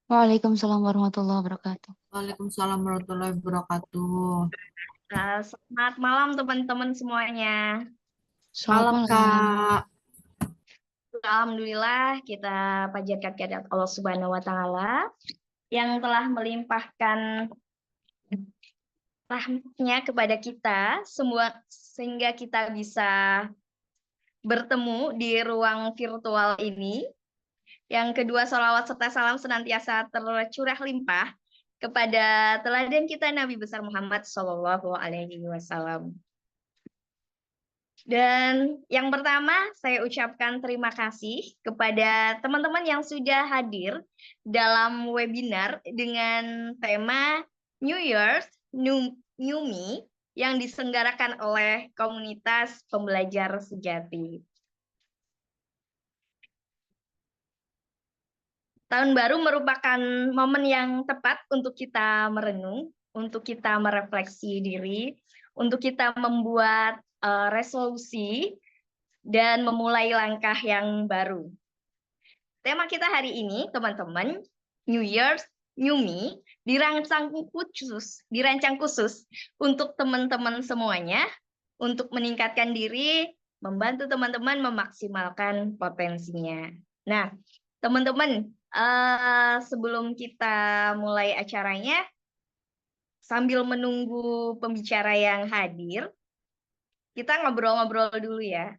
Waalaikumsalam warahmatullahi wabarakatuh. Waalaikumsalam warahmatullahi wabarakatuh. Selamat malam teman-teman semuanya. Selamat Malam, malam. Kak. Alhamdulillah kita panjatkan kehadirat Allah Subhanahu wa taala yang telah melimpahkan rahmatnya kepada kita semua sehingga kita bisa bertemu di ruang virtual ini. Yang kedua, sholawat serta salam senantiasa tercurah limpah kepada teladan kita Nabi besar Muhammad Shallallahu Alaihi Wasallam. Dan yang pertama, saya ucapkan terima kasih kepada teman-teman yang sudah hadir dalam webinar dengan tema New Year's New Me yang diselenggarakan oleh komunitas pembelajar sejati. Tahun baru merupakan momen yang tepat untuk kita merenung, untuk kita merefleksi diri, untuk kita membuat resolusi dan memulai langkah yang baru. Tema kita hari ini, teman-teman, New Year's New Me, dirancang khusus untuk teman-teman semuanya, untuk meningkatkan diri, membantu teman-teman memaksimalkan potensinya. Nah, teman-teman, sebelum kita mulai acaranya, sambil menunggu pembicara yang hadir, kita ngobrol-ngobrol dulu ya.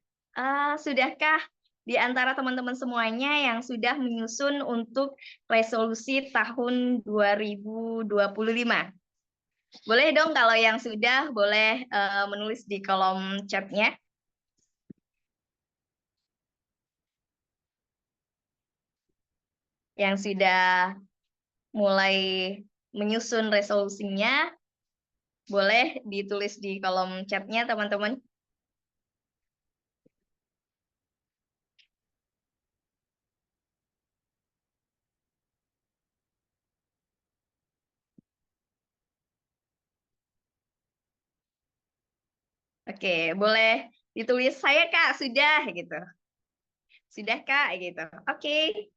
Sudahkah di antara teman-teman semuanya yang sudah menyusun untuk resolusi tahun 2025? Boleh dong kalau yang sudah, boleh menulis di kolom chatnya. Yang sudah mulai menyusun resolusinya, boleh ditulis di kolom chatnya, teman-teman. Oke, boleh ditulis saya Kak, sudah gitu. Sudah Kak gitu. Oke.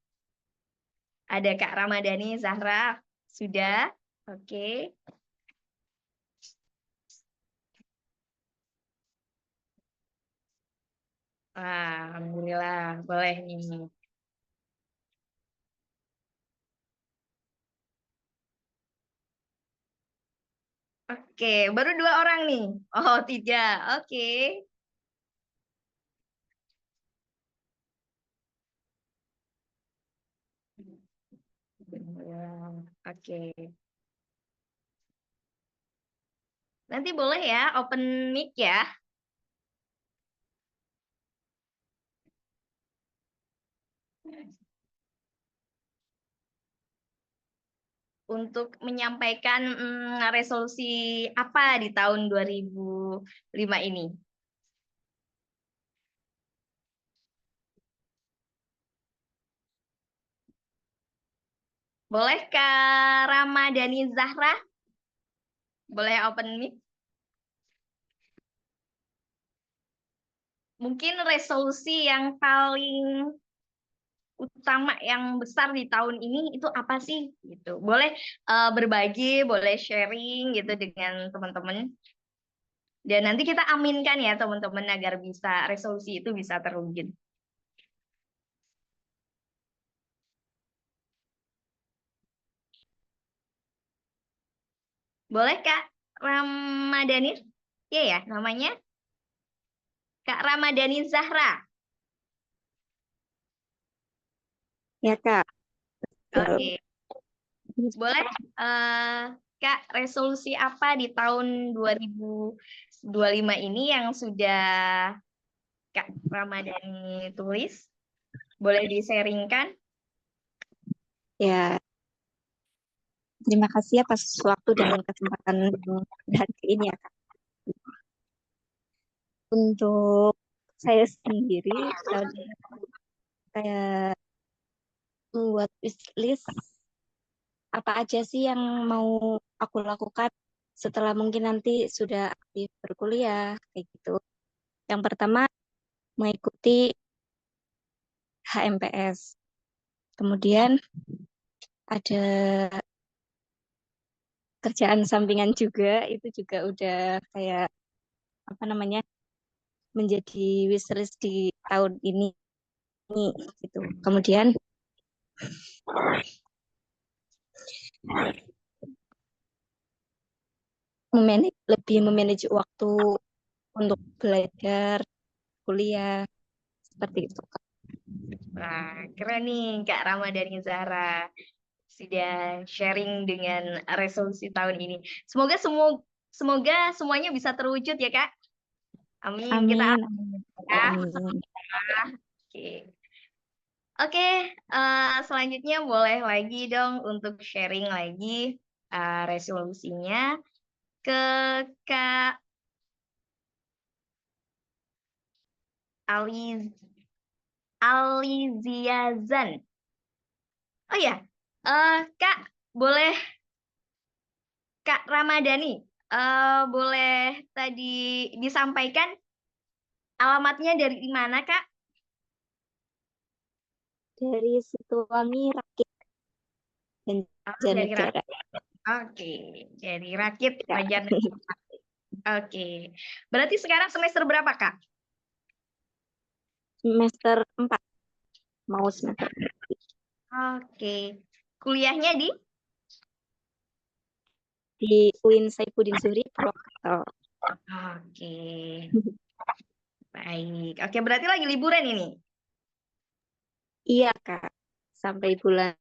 Ada Kak Ramadhani Zahra, sudah. Oke. Alhamdulillah, boleh nih. Oke, baru 2 orang nih. Oh, tidak. Oke. Oke. Nanti boleh ya open mic ya. Untuk menyampaikan resolusi apa di tahun 2005 ini. Boleh Kak Ramadhani Zahra? Boleh open mic? Mungkin resolusi yang paling utama yang besar di tahun ini itu apa sih gitu. Boleh berbagi, boleh sharing gitu dengan teman-teman. Dan nanti kita aminkan ya teman-teman agar bisa resolusi itu bisa terwujud. Boleh Kak Ramadhani? Iya ya namanya? Kak Ramadhani Zahra. Ya, Kak. Oke. Boleh Kak resolusi apa di tahun 2025 ini yang sudah Kak Ramadhani tulis? Boleh di-sharingkan? Ya, terima kasih atas waktu dan kesempatan hari ini ya, Kak. Untuk saya sendiri, saya membuat list apa aja sih yang mau aku lakukan setelah mungkin nanti sudah aktif berkuliah, kayak gitu. Yang pertama, mengikuti HMPS. Kemudian ada kerjaan sampingan juga, itu juga udah kayak apa namanya menjadi wishlist di tahun ini gitu. Kemudian lebih memanage waktu untuk belajar, kuliah, seperti itu, Kak. Wah, keren nih Kak Ramadhani Zahra. Sudah sharing dengan resolusi tahun ini. Semoga semuanya bisa terwujud ya Kak. Amin. Kita Amin. amin ya. Amin. Oke. Oke, selanjutnya boleh lagi dong untuk sharing lagi resolusinya ke Kak Aliziazan. Oh ya, Kak, boleh Kak Ramadhani, boleh tadi disampaikan alamatnya dari mana, Kak? Dari Situwangi Rakit dan Oh, dari Banjarnegara. Oke, dari Rakit Ya. Banjarnegara. Oke, berarti sekarang semester berapa, Kak? Semester 4. Mau semester Oke, kuliahnya di UIN Saifuddin Zuhri, Purwokerto. Oke, baik. Oke, berarti lagi liburan ini? Iya, Kak. Sampai bulan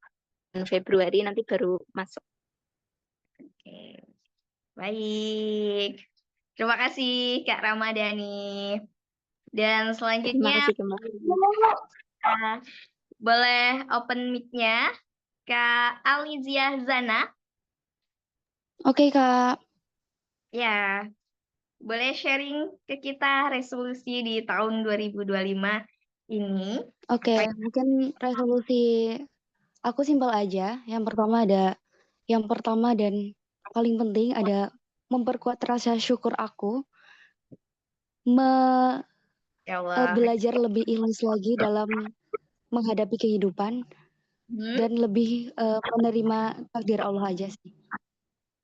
Februari nanti baru masuk. Oke, baik. Terima kasih, Kak Ramadhani. Dan Terima selanjutnya, kasih kembali. boleh open mic-nya, Kak Alizia Zana. Oke, Kak. Ya, boleh sharing ke kita resolusi di tahun 2025 ini. Oke, Apa mungkin resolusi aku simpel aja. Yang pertama dan paling penting ada memperkuat rasa syukur aku, ya Allah. belajar lebih ikhlas lagi dalam menghadapi kehidupan dan lebih menerima takdir Allah aja sih.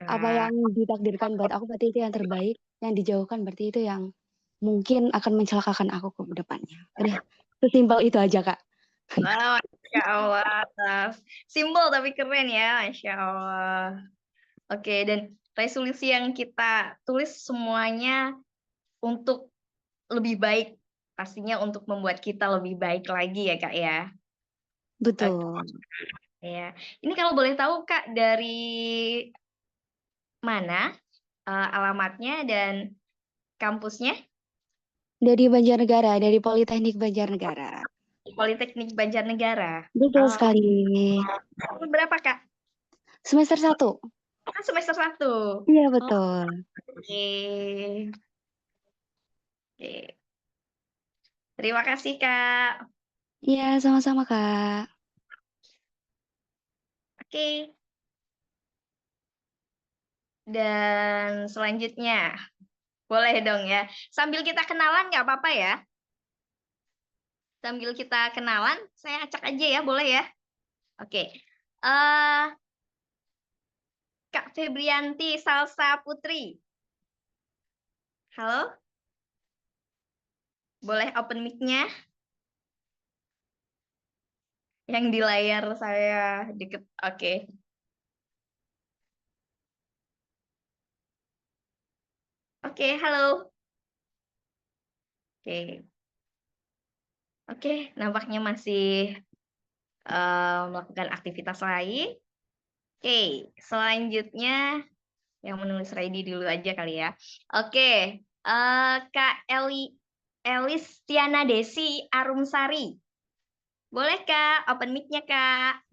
Apa yang ditakdirkan buat aku berarti itu yang terbaik, yang dijauhkan berarti itu yang mungkin akan mencelakakan aku ke depannya. Udah, sesimpel itu aja, Kak. Wow, Masya Allah. Simbol tapi keren ya, Masya Allah. Oke, dan resolusi yang kita tulis semuanya untuk lebih baik. Pastinya untuk membuat kita lebih baik lagi ya, Kak ya. Betul. Ya. Ini kalau boleh tahu, Kak, dari mana alamatnya dan kampusnya? Dari Banjarnegara, dari Politeknik Banjarnegara. Politeknik Banjarnegara. Betul Oh, sekali. berapa, Kak? Semester 1. Kan semester 1. Iya, betul. Oke. Oke. Terima kasih, Kak. Iya, sama-sama, Kak. Oke. Dan selanjutnya, boleh dong ya. Sambil kita kenalan nggak apa-apa ya? Sambil kita kenalan, saya acak aja ya, boleh ya? Oke. Kak Febrianti Salsa Putri. Halo? Boleh open mic-nya? Yang di layar saya deket. Oke. Oke, halo. Oke. Oke, nampaknya masih melakukan aktivitas lain. Oke, selanjutnya yang menulis ready dulu aja kali ya. Oke, Kak Elis Tiana Desi Arumsari. Boleh Kak, open mic-nya Kak.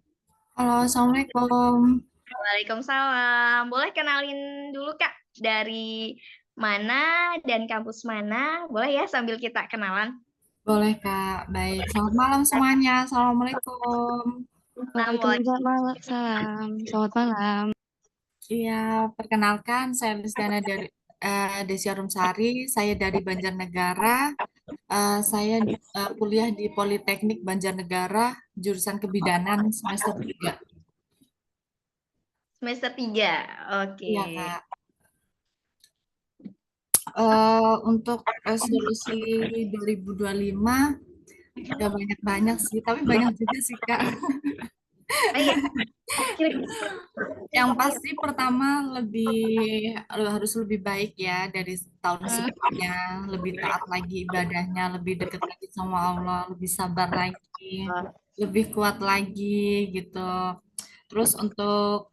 Halo, Assalamualaikum. Waalaikumsalam. Boleh kenalin dulu Kak, dari mana dan kampus mana? Boleh ya sambil kita kenalan. Boleh, Kak. Baik. Selamat malam semuanya. Assalamualaikum. Waalaikumsalam. Selamat malam. Iya, perkenalkan, saya Lisdiana dari Desi Arumsari. Saya dari Banjarnegara. Saya kuliah di Politeknik Banjarnegara, jurusan Kebidanan semester 3. Semester 3. Oke. Iya, Kak. Untuk resolusi 2025 udah banyak-banyak sih, tapi banyak juga sih, Kak. Oh iya, kira-kira Yang pasti pertama harus lebih baik ya dari tahun sebelumnya, lebih taat lagi ibadahnya, lebih dekat lagi sama Allah, lebih sabar lagi, lebih kuat lagi gitu. Terus untuk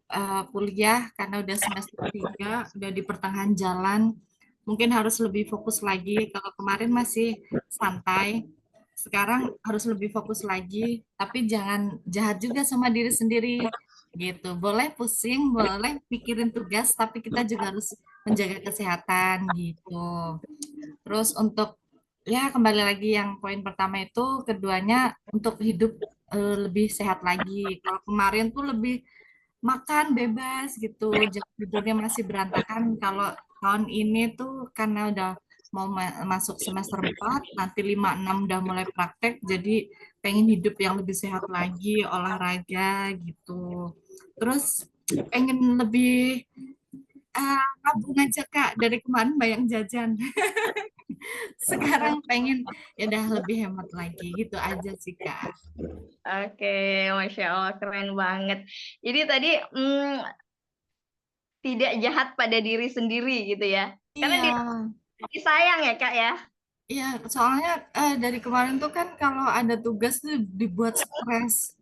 kuliah karena udah semester 3, udah di pertengahan jalan, mungkin harus lebih fokus lagi. Kalau kemarin masih santai, sekarang harus lebih fokus lagi, tapi jangan jahat juga sama diri sendiri gitu. Boleh pusing, boleh pikirin tugas, tapi kita juga harus menjaga kesehatan gitu. Terus untuk ya kembali lagi yang poin pertama itu, keduanya untuk hidup lebih sehat lagi. Kalau kemarin tuh lebih makan bebas gitu, jam tidurnya masih berantakan. Kalau tahun ini tuh karena udah mau masuk semester 4, nanti 5 6 udah mulai praktek, jadi pengen hidup yang lebih sehat lagi, olahraga gitu. Terus pengen lebih nabung aja Kak, dari kemarin banyak jajan. Sekarang pengen ya udah lebih hemat lagi, gitu aja sih Kak. Oke, Masya Allah, keren banget. Jadi tadi tidak jahat pada diri sendiri gitu ya. Karena Iya. disayang ya Kak ya. Iya, soalnya dari kemarin tuh kan kalau ada tugas tuh dibuat stres.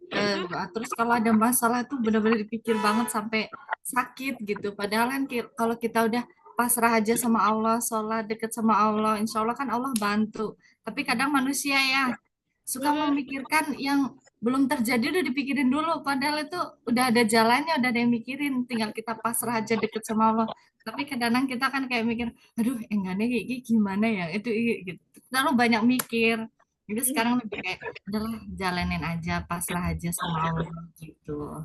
Terus kalau ada masalah tuh benar-benar dipikir banget sampai sakit gitu. Padahal kan kalau kita udah pasrah aja sama Allah, sholat deket sama Allah, insya Allah kan Allah bantu. Tapi kadang manusia ya suka memikirkan yang belum terjadi udah dipikirin dulu. Padahal itu udah ada jalannya, udah ada yang mikirin. Tinggal kita pasrah aja deket sama Allah. Tapi kadang kita kan kayak mikir, aduh enggaknya kayak gimana ya itu gitu. Terlalu banyak mikir. Jadi sekarang lebih kayak adalah jalanin aja, pasrah aja sama Allah gitu.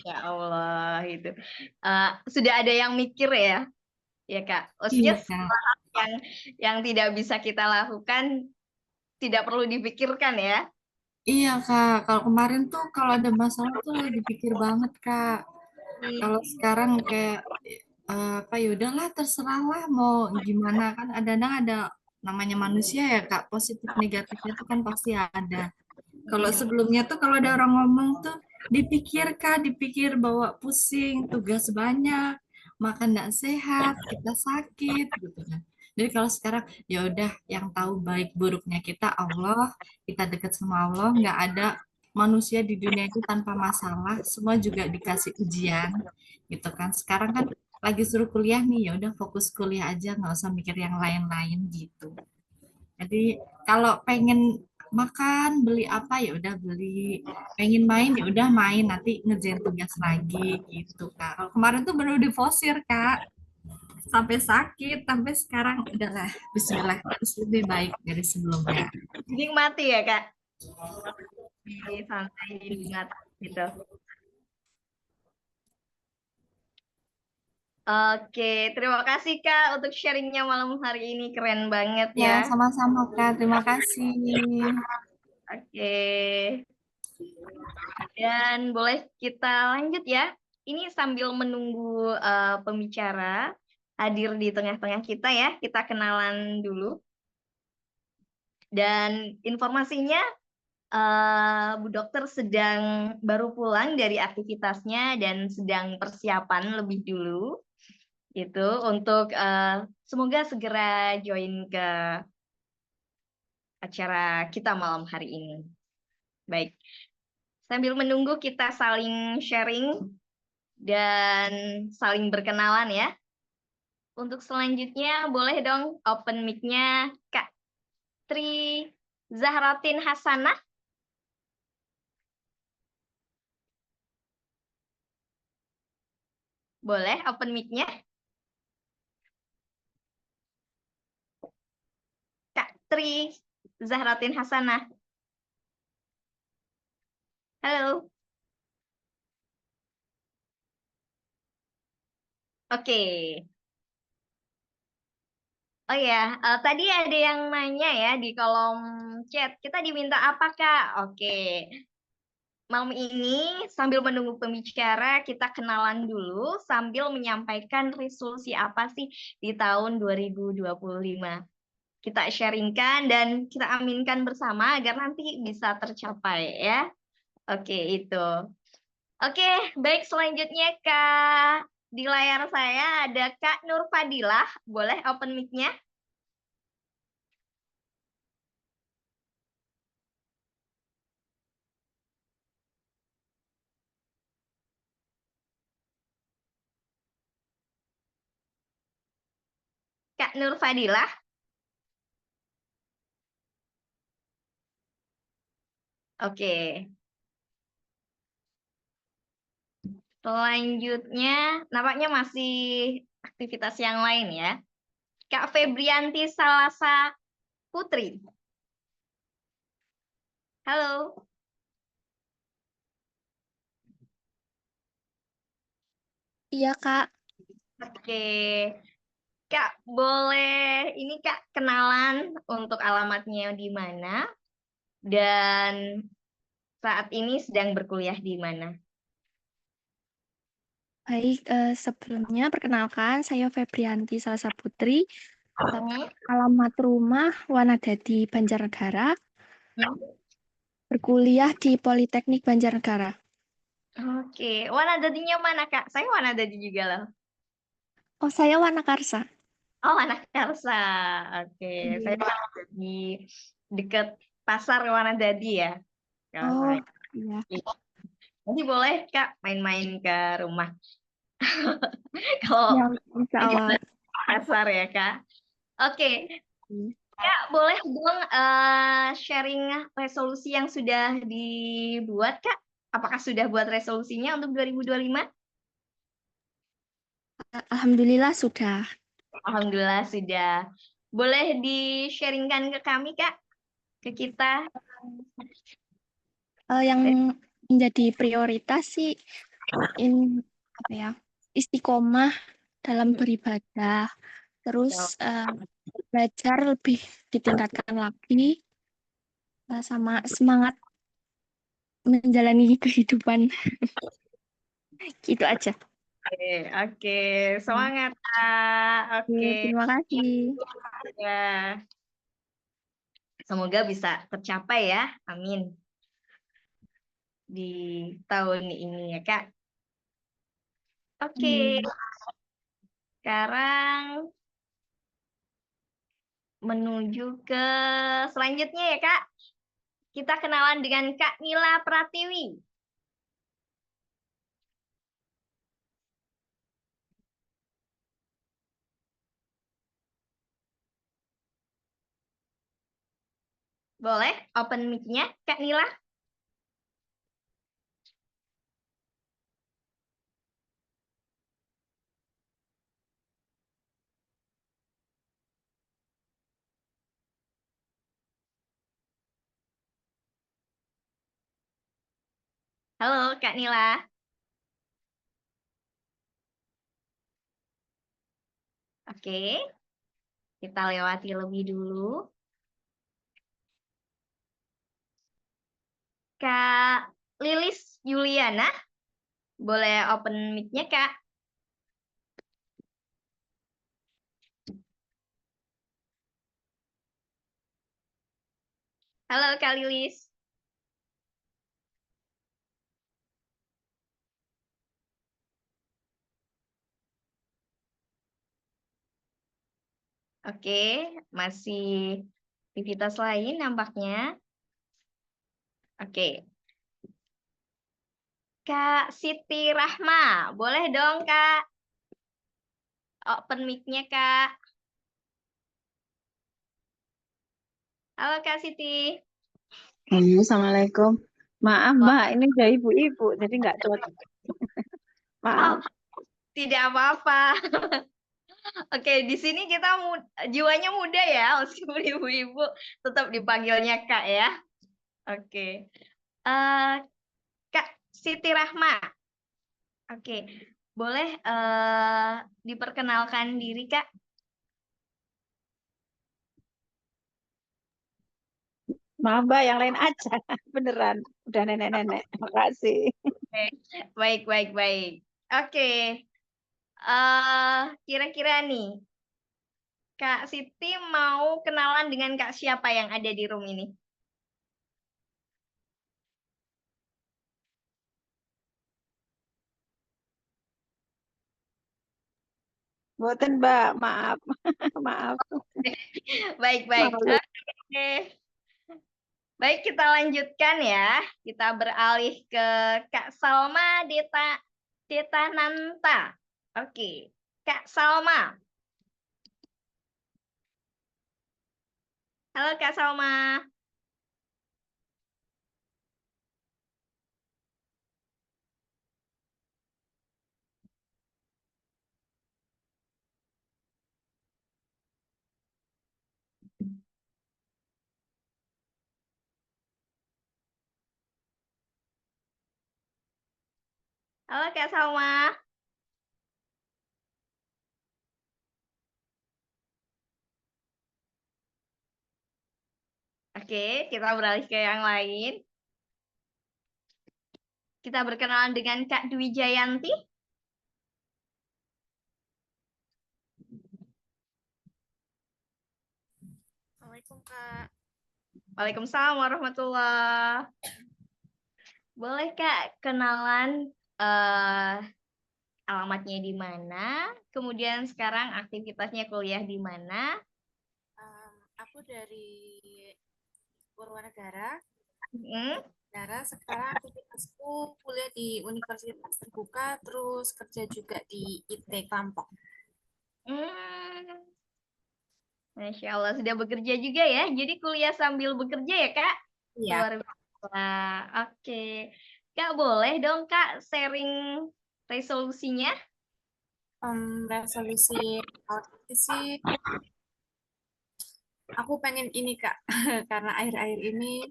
Ya Allah itu. Sudah ada yang mikir ya Kak. Iya Maksudnya Kak. yang tidak bisa kita lakukan tidak perlu dipikirkan ya. Iya Kak. Kalau kemarin tuh kalau ada masalah tuh dipikir banget Kak. Kalau sekarang kayak apa ya udahlah terserahlah mau gimana kan ada namanya manusia ya Kak, positif negatifnya tuh kan pasti ada. Kalau sebelumnya tuh kalau ada orang ngomong tuh dipikir Kak, dipikir bahwa pusing, tugas banyak, makan nggak sehat, kita sakit gitu kan. Jadi kalau sekarang ya udah yang tahu baik buruknya kita Allah, kita dekat sama Allah, nggak ada manusia di dunia itu tanpa masalah, semua juga dikasih ujian gitu kan. Sekarang kan lagi suruh kuliah nih, ya udah fokus kuliah aja, nggak usah mikir yang lain-lain gitu. Jadi kalau pengen makan, beli apa ya udah beli. Pengen main ya udah main, nanti ngerjain tugas lagi gitu, Kak. Kalau kemarin tuh baru difosir, Kak. Sampai sakit, sampai sekarang udahlah, bismillah, harus lebih baik dari sebelumnya. Dinikmati ya Kak. Santai dinikmati gitu. Oke, terima kasih Kak untuk sharingnya malam hari ini, keren banget Ya, ya. sama-sama, Kak. Terima kasih. Oke, dan boleh kita lanjut ya. Ini sambil menunggu pembicara hadir di tengah-tengah kita ya, kita kenalan dulu. Dan informasinya Bu Dokter sedang baru pulang dari aktivitasnya dan sedang persiapan lebih dulu itu untuk semoga segera join ke acara kita malam hari ini. Baik, sambil menunggu kita saling sharing dan saling berkenalan ya. Untuk selanjutnya boleh dong open mic-nya Kak Tri Zahratin Hasanah. Boleh open mic-nya? Kak Tri Zahratin Hasanah. Halo. Oke. Oh ya, tadi ada yang nanya ya di kolom chat. Kita diminta apa, Kak? Oke. malam ini sambil menunggu pembicara, kita kenalan dulu sambil menyampaikan resolusi apa sih di tahun 2025. Kita sharingkan dan kita aminkan bersama agar nanti bisa tercapai ya. Oke, itu. Oke, baik selanjutnya Kak. Di layar saya ada Kak Nur Fadilah. Boleh open mic-nya? Kak Nur Fadilah. Oke. Selanjutnya, nampaknya masih aktivitas yang lain ya. Kak Febrianti Salasa Putri. Halo. Iya, Kak. Oke. Kak, boleh ini Kak kenalan untuk alamatnya di mana dan saat ini sedang berkuliah di mana? Baik, sebelumnya perkenalkan saya Febrianti Salsa Putri. Alamat rumah Wanadadi Banjarnegara. Berkuliah di Politeknik Banjarnegara. Oke, Wanadadinya mana Kak? Saya Wanadadi juga loh. Oh, saya Wanakarsa. Oh, Wanakarsa. Oke, saya di dekat pasar Wanadadi ya. Oh, iya. Nanti boleh Kak main-main ke rumah. Kalau Ya, insya Allah. pasar ya Kak. Oke, Kak boleh dong sharing resolusi yang sudah dibuat Kak? Apakah sudah buat resolusinya untuk 2025? Alhamdulillah sudah. Alhamdulillah sudah. Boleh di-sharingkan ke kami Kak? Ke kita? Yang menjadi prioritas sih apa ya, istiqomah dalam beribadah, terus belajar lebih ditingkatkan lagi, sama semangat menjalani kehidupan. Gitu aja. Oke, semangat Kak. Oke. Terima kasih. Ya. Semoga bisa tercapai ya. Amin. Di tahun ini ya Kak. Oke. Sekarang menuju ke selanjutnya ya Kak. Kita kenalan dengan Kak Nila Pratiwi. Boleh open mic-nya Kak Nila? Halo Kak Nila. Oke. Kita lewati lebih dulu. Kak Lilis Juliana. Boleh open mic-nya Kak? Halo Kak Lilis. Oke, masih aktivitas lain nampaknya. Oke. Kak Siti Rahma, boleh dong Kak? Open mic-nya Kak. Halo Kak Siti. Assalamualaikum. Maaf Mbak, ini udah ibu-ibu, jadi nggak cocok. Maaf. Tidak apa-apa. Oke, di sini kita jiwanya muda ya, meskipun ibu-ibu tetap dipanggilnya Kak ya. Oke. Kak Siti Rahma. Oke, boleh diperkenalkan diri Kak? Maaf Mbak, yang lain aja. Beneran. Udah nenek-nenek. Makasih. Baik, baik, baik. Oke. Kira-kira nih, Kak Siti mau kenalan dengan Kak siapa yang ada di room ini? Boten Mbak, maaf. Maaf. Baik, baik. Malu. Oke. Baik, kita lanjutkan ya. Kita beralih ke Kak Salma Deta Nanta. Oke. Kak Salma. Halo Kak Salma. Halo Kak Salma. Oke, kita beralih ke yang lain. Kita berkenalan dengan Kak Dwi Jayanti. Assalamualaikum Kak. Waalaikumsalam warahmatullah. Boleh Kak kenalan alamatnya di mana? Kemudian sekarang aktivitasnya kuliah di mana? Aku dari Purwanegara. Hmm? Sekarang aktivitasku kuliah di Universitas Terbuka, terus kerja juga di IT Klampok. Masya Allah, sudah bekerja juga ya. Jadi kuliah sambil bekerja ya, Kak? Iya. Luar biasa. Oke. Kak, boleh dong, Kak, sharing resolusinya? Resolusi aku sih, aku pengen ini Kak, karena akhir-akhir ini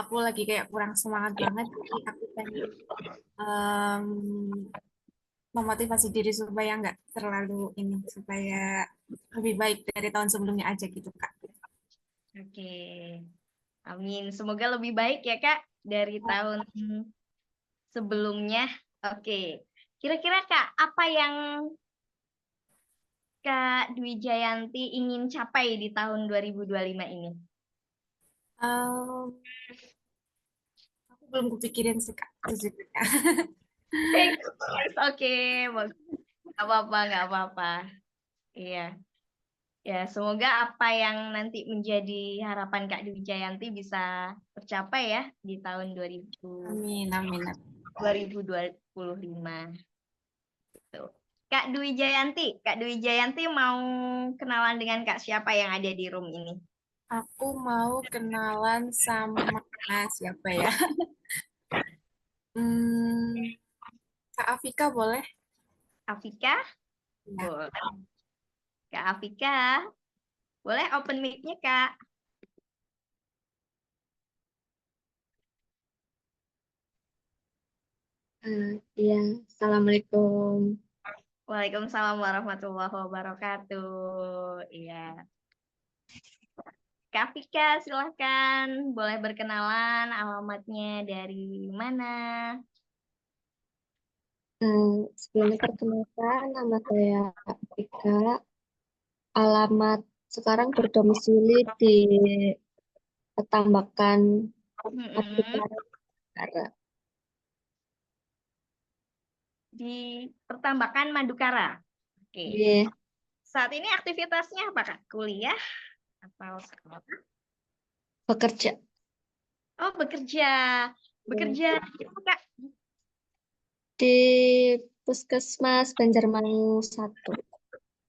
aku lagi kayak kurang semangat banget, jadi aku pengen memotivasi diri supaya nggak terlalu ini, supaya lebih baik dari tahun sebelumnya aja gitu Kak. Oke. Amin. Semoga lebih baik ya, Kak, dari tahun sebelumnya. Oke. Kira-kira, Kak, apa yang Kak Dwi Jayanti ingin capai di tahun 2025 ini? Aku belum kepikirin sih Kak, sejujurnya. Oke, nggak apa-apa, nggak apa-apa. Iya. Ya, semoga apa yang nanti menjadi harapan Kak Dwi Jayanti bisa tercapai ya di tahun Amin, amin. 2025. Gitu. Kak Dwi Jayanti mau kenalan dengan Kak siapa yang ada di room ini? Aku mau kenalan sama siapa ya? Kak Afika boleh? Afika? Ya. Boleh. Kak Afika, boleh open mic-nya, Kak? Iya, Assalamualaikum. Waalaikumsalam warahmatullahi wabarakatuh. Iya. Kak Afika, silahkan. Boleh berkenalan, alamatnya dari mana? Sebelumnya perkenalkan, nama saya Ika. Alamat sekarang berdomisili di Petambakan, Madukara. Di Pertambakan Madukara. Oke. Iya, Saat ini aktivitasnya apa, Kak? Kuliah atau sekolah? bekerja. Oh, bekerja. Bekerja di mana, Kak? Di Puskesmas Banjarmangu 1.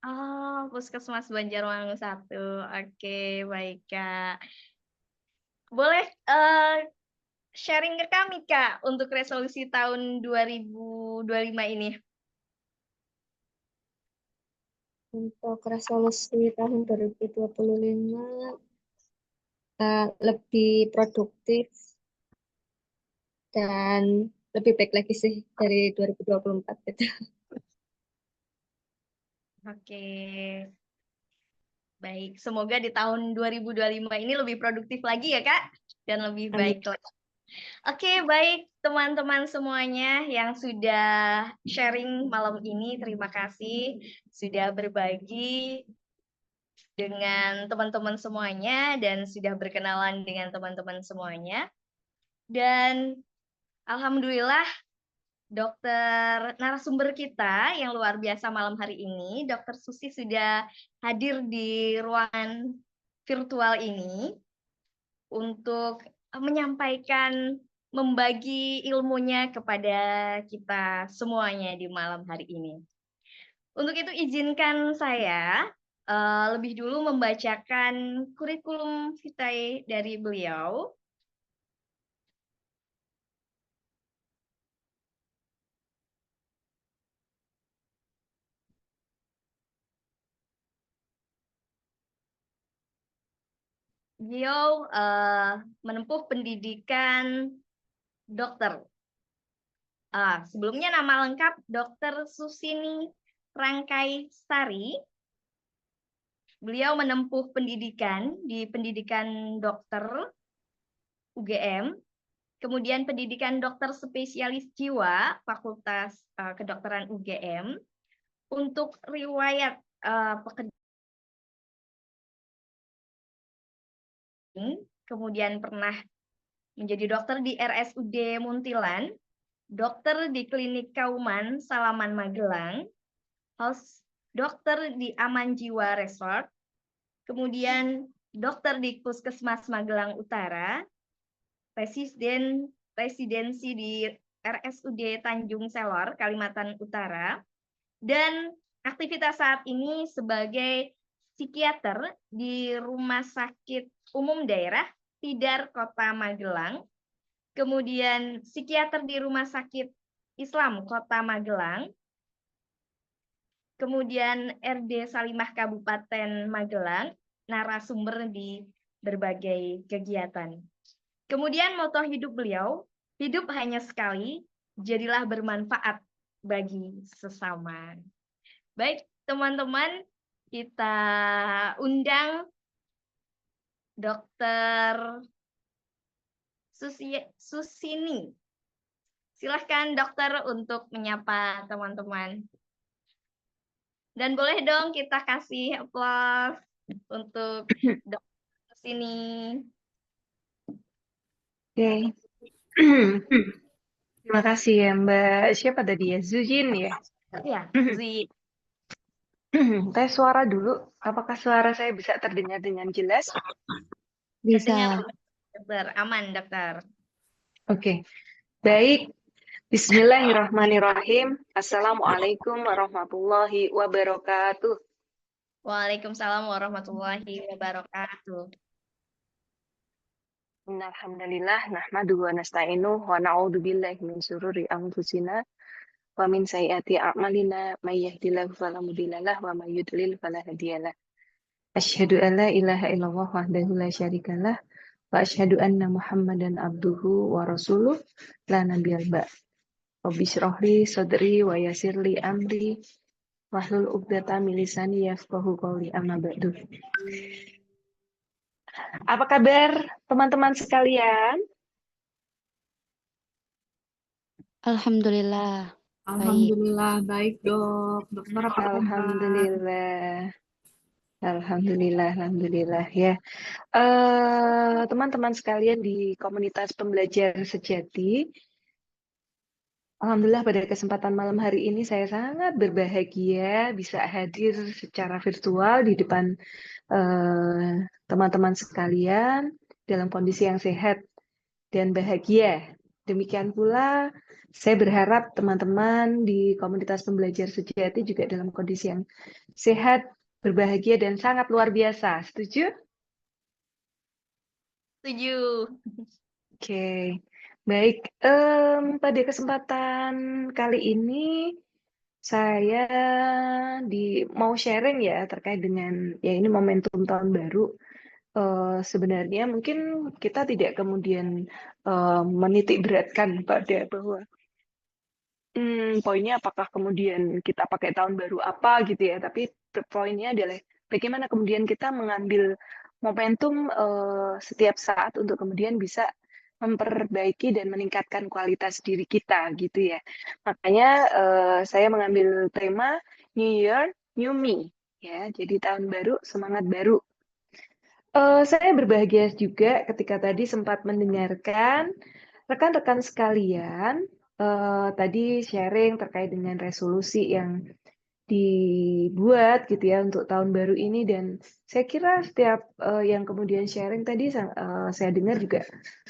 Oh, Puskesmas Banjarmangu 1. Oke, baik, Kak. Boleh sharing ke kami, Kak, untuk resolusi tahun 2025 ini? Untuk resolusi tahun 2025, lebih produktif dan lebih baik lagi sih dari 2024 gitu. Oke. Baik, semoga di tahun 2025 ini lebih produktif lagi ya, Kak. dan lebih Amin. baik lagi. Oke, baik teman-teman semuanya yang sudah sharing malam ini, terima kasih sudah berbagi dengan teman-teman semuanya dan sudah berkenalan dengan teman-teman semuanya. Dan alhamdulillah dokter narasumber kita yang luar biasa malam hari ini, Dokter Susi sudah hadir di ruangan virtual ini untuk menyampaikan, membagi ilmunya kepada kita semuanya di malam hari ini. Untuk itu izinkan saya lebih dulu membacakan kurikulum vitae dari beliau. Beliau menempuh pendidikan dokter. Sebelumnya nama lengkap Dr. Susini Rangkai Sari. Beliau menempuh pendidikan di pendidikan dokter UGM, kemudian pendidikan dokter spesialis jiwa Fakultas Kedokteran UGM. Untuk riwayat pekerjaan, kemudian pernah menjadi dokter di RSUD Muntilan, dokter di Klinik Kauman Salaman Magelang, host dokter di Aman Jiwa Resort, kemudian dokter di Puskesmas Magelang Utara, residensi di RSUD Tanjung Selor, Kalimantan Utara, dan aktivitas saat ini sebagai psikiater di Rumah Sakit Umum Daerah Tidar Kota Magelang, kemudian psikiater di Rumah Sakit Islam Kota Magelang, kemudian RD Salimah Kabupaten Magelang, narasumber di berbagai kegiatan. Kemudian moto hidup beliau, hidup hanya sekali, jadilah bermanfaat bagi sesama. Baik, teman-teman, kita undang Dokter Susini. Silahkan dokter untuk menyapa teman-teman. Dan boleh dong kita kasih aplaus untuk Dokter Susini. Oke. Terima kasih ya Mbak. Siapa tadi ya? Zujin ya? Ya, Zuzi. Tes suara dulu. Apakah suara saya bisa terdengar dengan jelas? Terdengar, Bisa. dokter. Aman, dokter. Oke. Baik. Bismillahirrahmanirrahim. Assalamualaikum warahmatullahi wabarakatuh. Waalaikumsalam warahmatullahi wabarakatuh. Innalhamdulillah nahmaduhu wa nasta'inuhu wa na'udzu billahi min syururi anfusina wa min sayyiati a'malina may yahdihillahu fala mudhillalah wa may yudlil fala hadiyalah. Asyhadu an la ilaha illallah wahdahu la syarikalah wa asyhadu anna Muhammadan abduhu wa rasuluh la nabiyal ba'. Rabbi shrah li sadri wa yassir li amri wahlul 'uqdatam min lisani yafqahu qawli amma ba'du. Apa kabar teman-teman sekalian? Alhamdulillah. Baik. Alhamdulillah baik dok. Dokter apa kabar? Alhamdulillah. Alhamdulillah ya. Teman-teman sekalian di komunitas pembelajar sejati, alhamdulillah pada kesempatan malam hari ini saya sangat berbahagia bisa hadir secara virtual di depan teman-teman sekalian dalam kondisi yang sehat dan bahagia. Demikian pula saya berharap teman-teman di komunitas pembelajar sejati juga dalam kondisi yang sehat, berbahagia, dan sangat luar biasa. Setuju? Setuju. Oke. Baik. Pada kesempatan kali ini saya mau sharing ya terkait dengan ya ini momentum tahun baru. Sebenarnya mungkin kita tidak kemudian menitik beratkan pada bahwa poinnya apakah kemudian kita pakai tahun baru apa gitu ya, tapi poinnya adalah bagaimana kemudian kita mengambil momentum setiap saat untuk kemudian bisa memperbaiki dan meningkatkan kualitas diri kita gitu ya. Makanya saya mengambil tema New Year, New Me ya. Jadi tahun baru, semangat baru. Saya berbahagia juga ketika tadi sempat mendengarkan rekan-rekan sekalian tadi sharing terkait dengan resolusi yang dibuat gitu ya untuk tahun baru ini, dan saya kira setiap yang kemudian sharing tadi saya dengar juga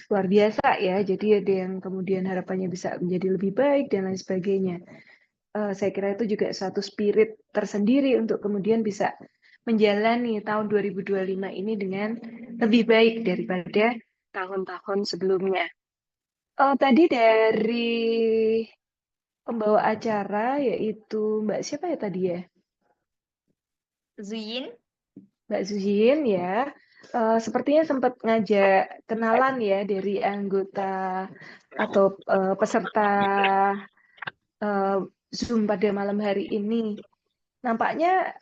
luar biasa ya. Jadi ada yang kemudian harapannya bisa menjadi lebih baik dan lain sebagainya. Saya kira itu juga suatu spirit tersendiri untuk kemudian bisa menjalani tahun 2025 ini dengan lebih baik daripada tahun-tahun sebelumnya. Tadi dari pembawa acara yaitu Mbak siapa ya tadi ya? Zuyin. Mbak Zuyin ya. Sepertinya sempat ngajak kenalan ya dari anggota atau peserta Zoom pada malam hari ini. Nampaknya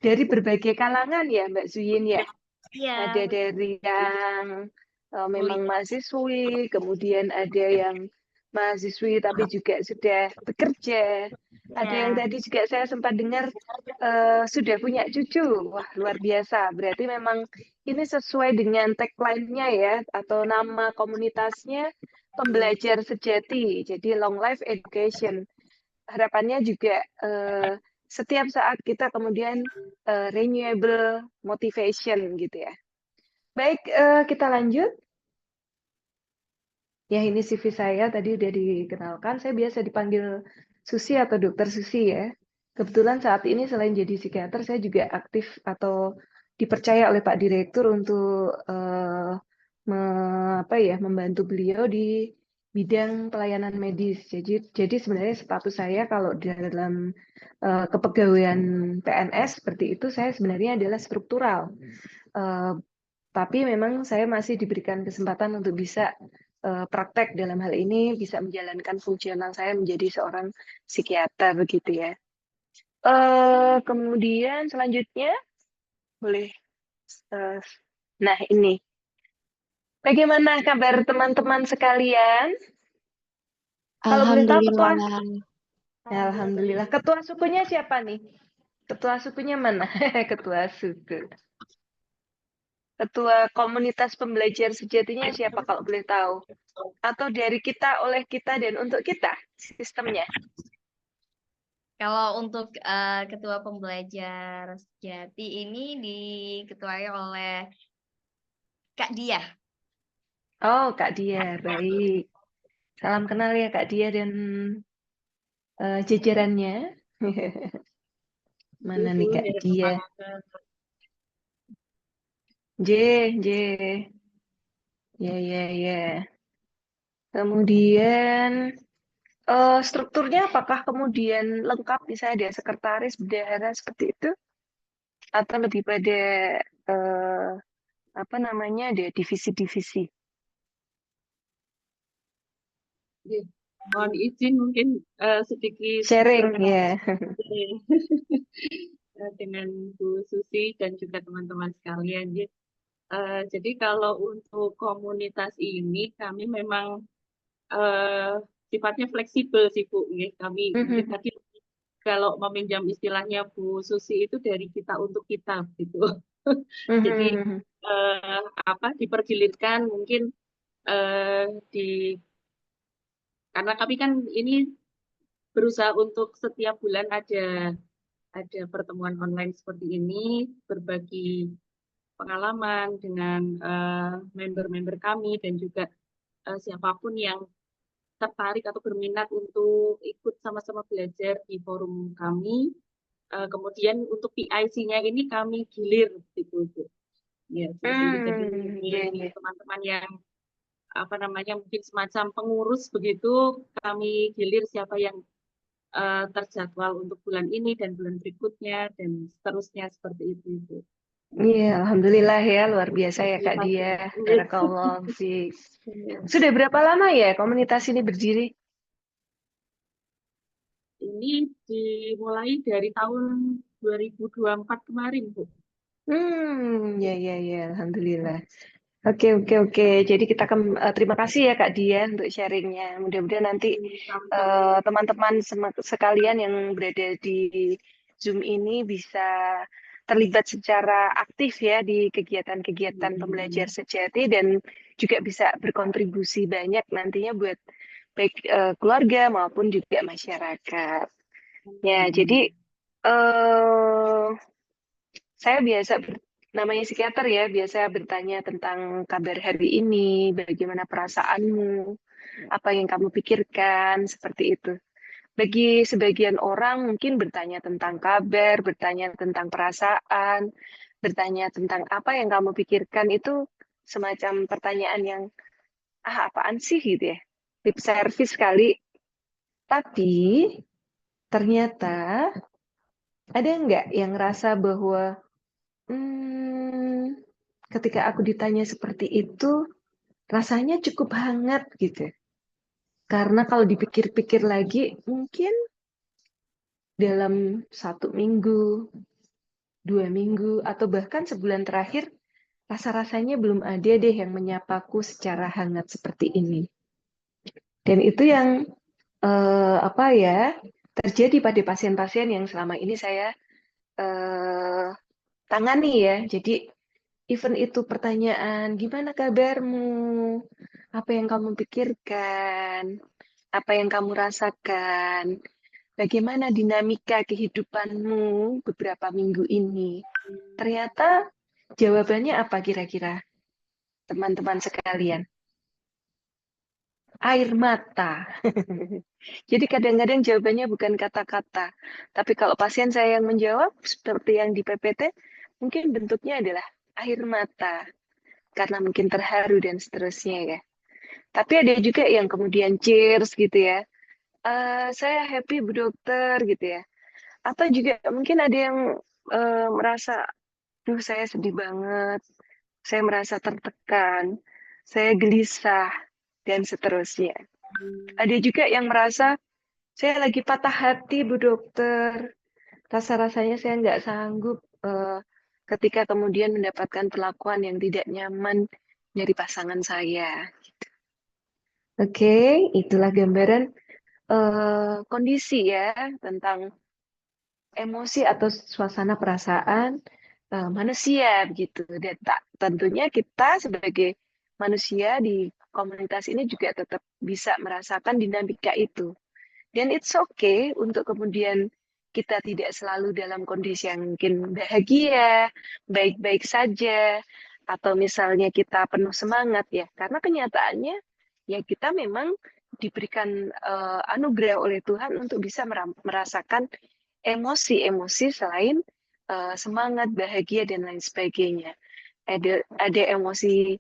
dari berbagai kalangan ya Mbak Zuyin ya. Iya. Ada dari yang memang mahasiswi, kemudian ada yang mahasiswi tapi juga sudah bekerja. Ada yang tadi juga saya sempat dengar sudah punya cucu. Wah, luar biasa. Berarti memang ini sesuai dengan tagline-nya ya, atau nama komunitasnya Pembelajar Sejati. Jadi long life education. Harapannya juga setiap saat kita kemudian renewable motivation gitu ya. Baik, kita lanjut. Ya, ini CV saya tadi udah dikenalkan. Saya biasa dipanggil Susi atau Dokter Susi ya. Kebetulan saat ini selain jadi psikiater, saya juga aktif atau dipercaya oleh Pak Direktur untuk membantu beliau di bidang pelayanan medis. Jadi sebenarnya status saya kalau dalam kepegawaian PNS seperti itu, saya sebenarnya adalah struktural. Tapi memang saya masih diberikan kesempatan untuk bisa praktek dalam hal ini, bisa menjalankan fungsional saya menjadi seorang psikiater begitu ya. Kemudian selanjutnya boleh. Nah ini, bagaimana kabar teman-teman sekalian? Kalau boleh tahu ketua, Alhamdulillah. Ketua sukunya siapa nih? Ketua sukunya mana? Ketua suku. Ketua komunitas pembelajar sejatinya siapa kalau boleh tahu? Atau dari kita, oleh kita, dan untuk kita sistemnya? Kalau untuk ketua pembelajar sejati ini diketuai oleh Kak Dia. Oh, Kak Dia, baik. Salam kenal ya Kak Dia dan jajarannya. Mana nih Kak Dia? J. Ya. Kemudian strukturnya apakah kemudian lengkap, misalnya ada sekretaris, bendahara seperti itu? Atau lebih pada ada divisi-divisi? Mohon izin mungkin sedikit sharing ya. Dengan Bu Susi dan juga teman-teman sekalian. Jadi kalau untuk komunitas ini kami memang sifatnya fleksibel sih Bu. Kami mungkin tadi kalau meminjam istilahnya Bu Susi itu dari kita untuk kita gitu. Jadi dipergilirkan mungkin karena kami kan ini berusaha untuk setiap bulan ada pertemuan online seperti ini, berbagi pengalaman dengan member-member kami dan juga siapapun yang tertarik atau berminat untuk ikut sama-sama belajar di forum kami. Kemudian untuk PIC-nya ini kami gilir gitu. Ya, jadi teman-teman yang mungkin semacam pengurus begitu, kami gilir siapa yang terjadwal untuk bulan ini dan bulan berikutnya dan seterusnya seperti itu. Iya, alhamdulillah ya, luar biasa ya Kak Dia. Barakallah sih. Sudah berapa lama ya komunitas ini berdiri? Ini dimulai dari tahun 2024 kemarin, Bu. Ya, alhamdulillah. Oke. Jadi kita terima kasih ya Kak Dian untuk sharingnya. Mudah-mudahan nanti teman-teman sekalian yang berada di Zoom ini bisa terlibat secara aktif ya di kegiatan-kegiatan pembelajar sejati dan juga bisa berkontribusi banyak nantinya buat baik keluarga maupun juga masyarakat. Ya, jadi saya biasa namanya psikiater ya, biasa bertanya tentang kabar hari ini, bagaimana perasaanmu, apa yang kamu pikirkan, seperti itu. Bagi sebagian orang mungkin bertanya tentang kabar, bertanya tentang perasaan, bertanya tentang apa yang kamu pikirkan itu semacam pertanyaan yang apaan sih gitu ya, lip service sekali. Tapi ternyata ada nggak yang rasa bahwa ketika aku ditanya seperti itu, rasanya cukup hangat gitu. Karena kalau dipikir-pikir lagi, mungkin dalam 1 minggu, 2 minggu, atau bahkan sebulan terakhir, rasa-rasanya belum ada deh yang menyapaku secara hangat seperti ini. Dan itu yang terjadi pada pasien-pasien yang selama ini saya tangani ya. Jadi even itu pertanyaan, gimana kabarmu? Apa yang kamu pikirkan? Apa yang kamu rasakan? Bagaimana dinamika kehidupanmu beberapa minggu ini? Ternyata jawabannya apa kira-kira, teman-teman sekalian? Air mata. Jadi kadang-kadang jawabannya bukan kata-kata. Tapi kalau pasien saya yang menjawab, seperti yang di PPT, mungkin bentuknya adalah air mata. Karena mungkin terharu dan seterusnya ya. Tapi ada juga yang kemudian cheers gitu ya. Saya happy Bu Dokter gitu ya. Atau juga mungkin ada yang merasa, duh saya sedih banget, saya merasa tertekan, saya gelisah, dan seterusnya. Ada juga yang merasa, saya lagi patah hati Bu Dokter, rasa-rasanya saya nggak sanggup ketika kemudian mendapatkan perlakuan yang tidak nyaman dari pasangan saya. Oke, itulah gambaran kondisi ya tentang emosi atau suasana perasaan manusia begitu. Dan tentunya kita sebagai manusia di komunitas ini juga tetap bisa merasakan dinamika itu. Dan it's okay untuk kemudian kita tidak selalu dalam kondisi yang mungkin bahagia, baik-baik saja, atau misalnya kita penuh semangat ya. Karena kenyataannya ya kita memang diberikan anugerah oleh Tuhan untuk bisa merasakan emosi-emosi selain semangat, bahagia, dan lain sebagainya. Ada emosi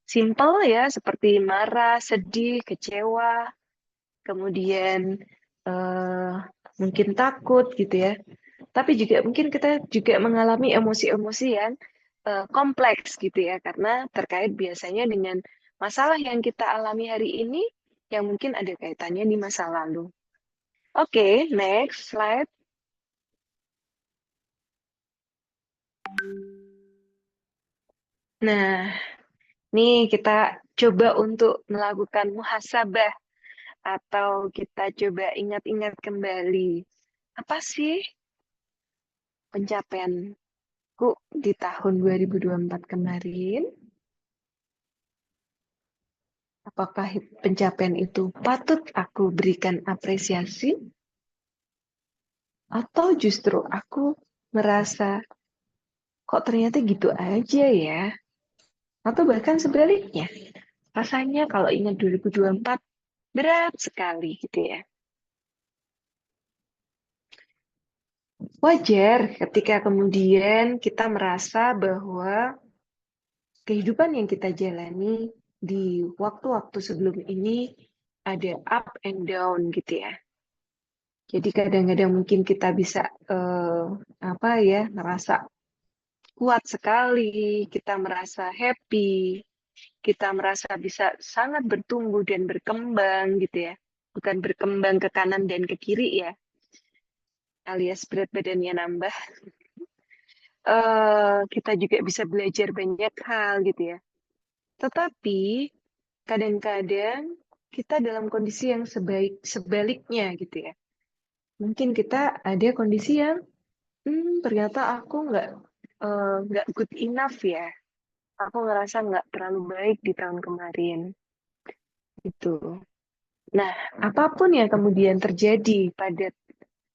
simple ya, seperti marah, sedih, kecewa, kemudian mungkin takut gitu ya. Tapi juga mungkin kita juga mengalami emosi-emosi yang kompleks gitu ya, karena terkait biasanya dengan masalah yang kita alami hari ini yang mungkin ada kaitannya di masa lalu. Oke, next slide. Nah, nih kita coba untuk melakukan muhasabah atau kita coba ingat-ingat kembali. Apa sih pencapaianku di tahun 2024 kemarin? Apakah pencapaian itu patut aku berikan apresiasi? Atau justru aku merasa, kok ternyata gitu aja ya? Atau bahkan sebaliknya, rasanya kalau ingat 2024, berat sekali gitu ya. Wajar ketika kemudian kita merasa bahwa kehidupan yang kita jalani di waktu-waktu sebelum ini ada up and down gitu ya. Jadi kadang-kadang mungkin kita bisa merasa kuat sekali, kita merasa happy, kita merasa bisa sangat bertumbuh dan berkembang gitu ya. Bukan berkembang ke kanan dan ke kiri ya, alias berat badannya nambah. kita juga bisa belajar banyak hal gitu ya. Tetapi kadang-kadang kita dalam kondisi yang sebaliknya gitu ya. Mungkin kita ada kondisi yang ternyata aku nggak good enough ya. Aku ngerasa nggak terlalu baik di tahun kemarin gitu. Nah, apapun yang kemudian terjadi pada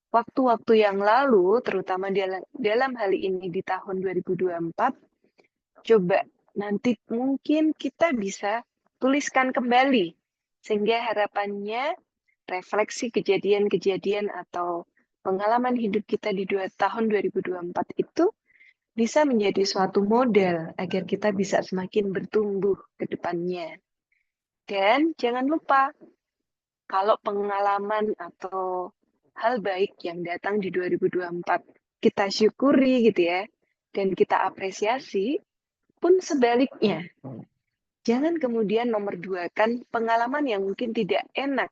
waktu-waktu yang lalu, terutama dalam hal ini di tahun 2024, coba nanti mungkin kita bisa tuliskan kembali, sehingga harapannya refleksi kejadian-kejadian atau pengalaman hidup kita di tahun 2024 itu bisa menjadi suatu modal agar kita bisa semakin bertumbuh ke depannya. Dan jangan lupa, kalau pengalaman atau hal baik yang datang di 2024 kita syukuri gitu ya, dan kita apresiasi, pun sebaliknya. Jangan kemudian nomor duakan pengalaman yang mungkin tidak enak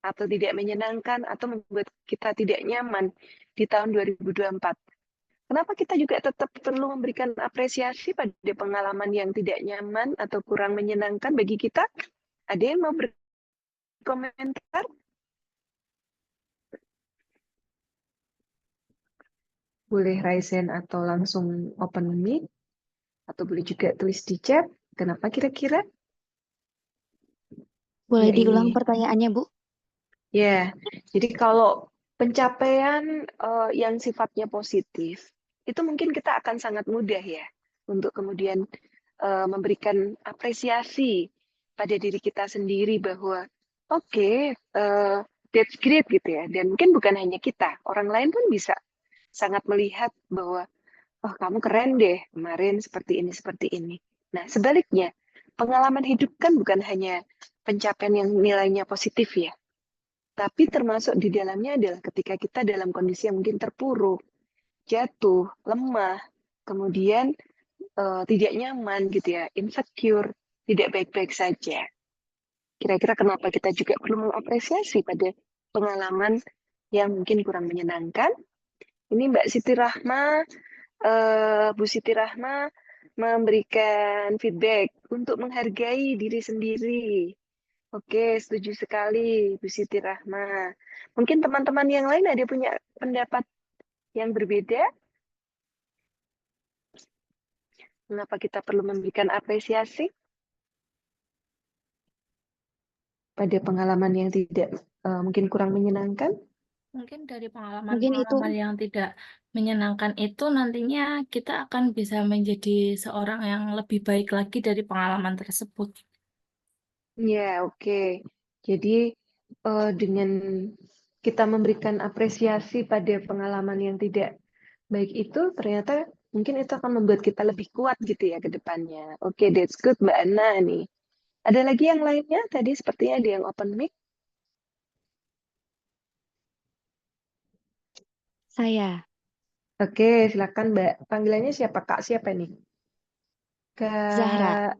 atau tidak menyenangkan atau membuat kita tidak nyaman di tahun 2024. Kenapa kita juga tetap perlu memberikan apresiasi pada pengalaman yang tidak nyaman atau kurang menyenangkan bagi kita? Ada yang mau berkomentar? Boleh raise hand atau langsung open mic, atau boleh juga tulis di chat. Kenapa kira-kira? Boleh Ya, diulang ini. pertanyaannya, Bu? Ya, jadi kalau pencapaian yang sifatnya positif, itu mungkin kita akan sangat mudah ya untuk kemudian memberikan apresiasi pada diri kita sendiri bahwa oke, that's great gitu ya. Dan mungkin bukan hanya kita, orang lain pun bisa sangat melihat bahwa oh kamu keren deh kemarin seperti ini. Nah sebaliknya, pengalaman hidup kan bukan hanya pencapaian yang nilainya positif ya, tapi termasuk di dalamnya adalah ketika kita dalam kondisi yang mungkin terpuruk, jatuh, lemah, kemudian tidak nyaman gitu ya, insecure, tidak baik-baik saja. Kira-kira kenapa kita juga perlu mengapresiasi pada pengalaman yang mungkin kurang menyenangkan? Ini Mbak Siti Rahma, Bu Siti Rahma memberikan feedback untuk menghargai diri sendiri. Oke, setuju sekali Bu Siti Rahma. Mungkin teman-teman yang lain ada punya pendapat yang berbeda? Mengapa kita perlu memberikan apresiasi pada pengalaman yang tidak mungkin kurang menyenangkan? Mungkin dari Mungkin itu pengalaman-pengalaman yang tidak menyenangkan itu nantinya kita akan bisa menjadi seorang yang lebih baik lagi dari pengalaman tersebut. Ya, oke. Jadi dengan kita memberikan apresiasi pada pengalaman yang tidak baik itu, ternyata mungkin itu akan membuat kita lebih kuat gitu ya ke depannya. Oke, that's good Mbak Ana nih. Ada lagi yang lainnya? Tadi sepertinya ada yang open mic. saya. Oke, silakan Mbak. Panggilannya siapa? Kak siapa nih? Zahra. Kak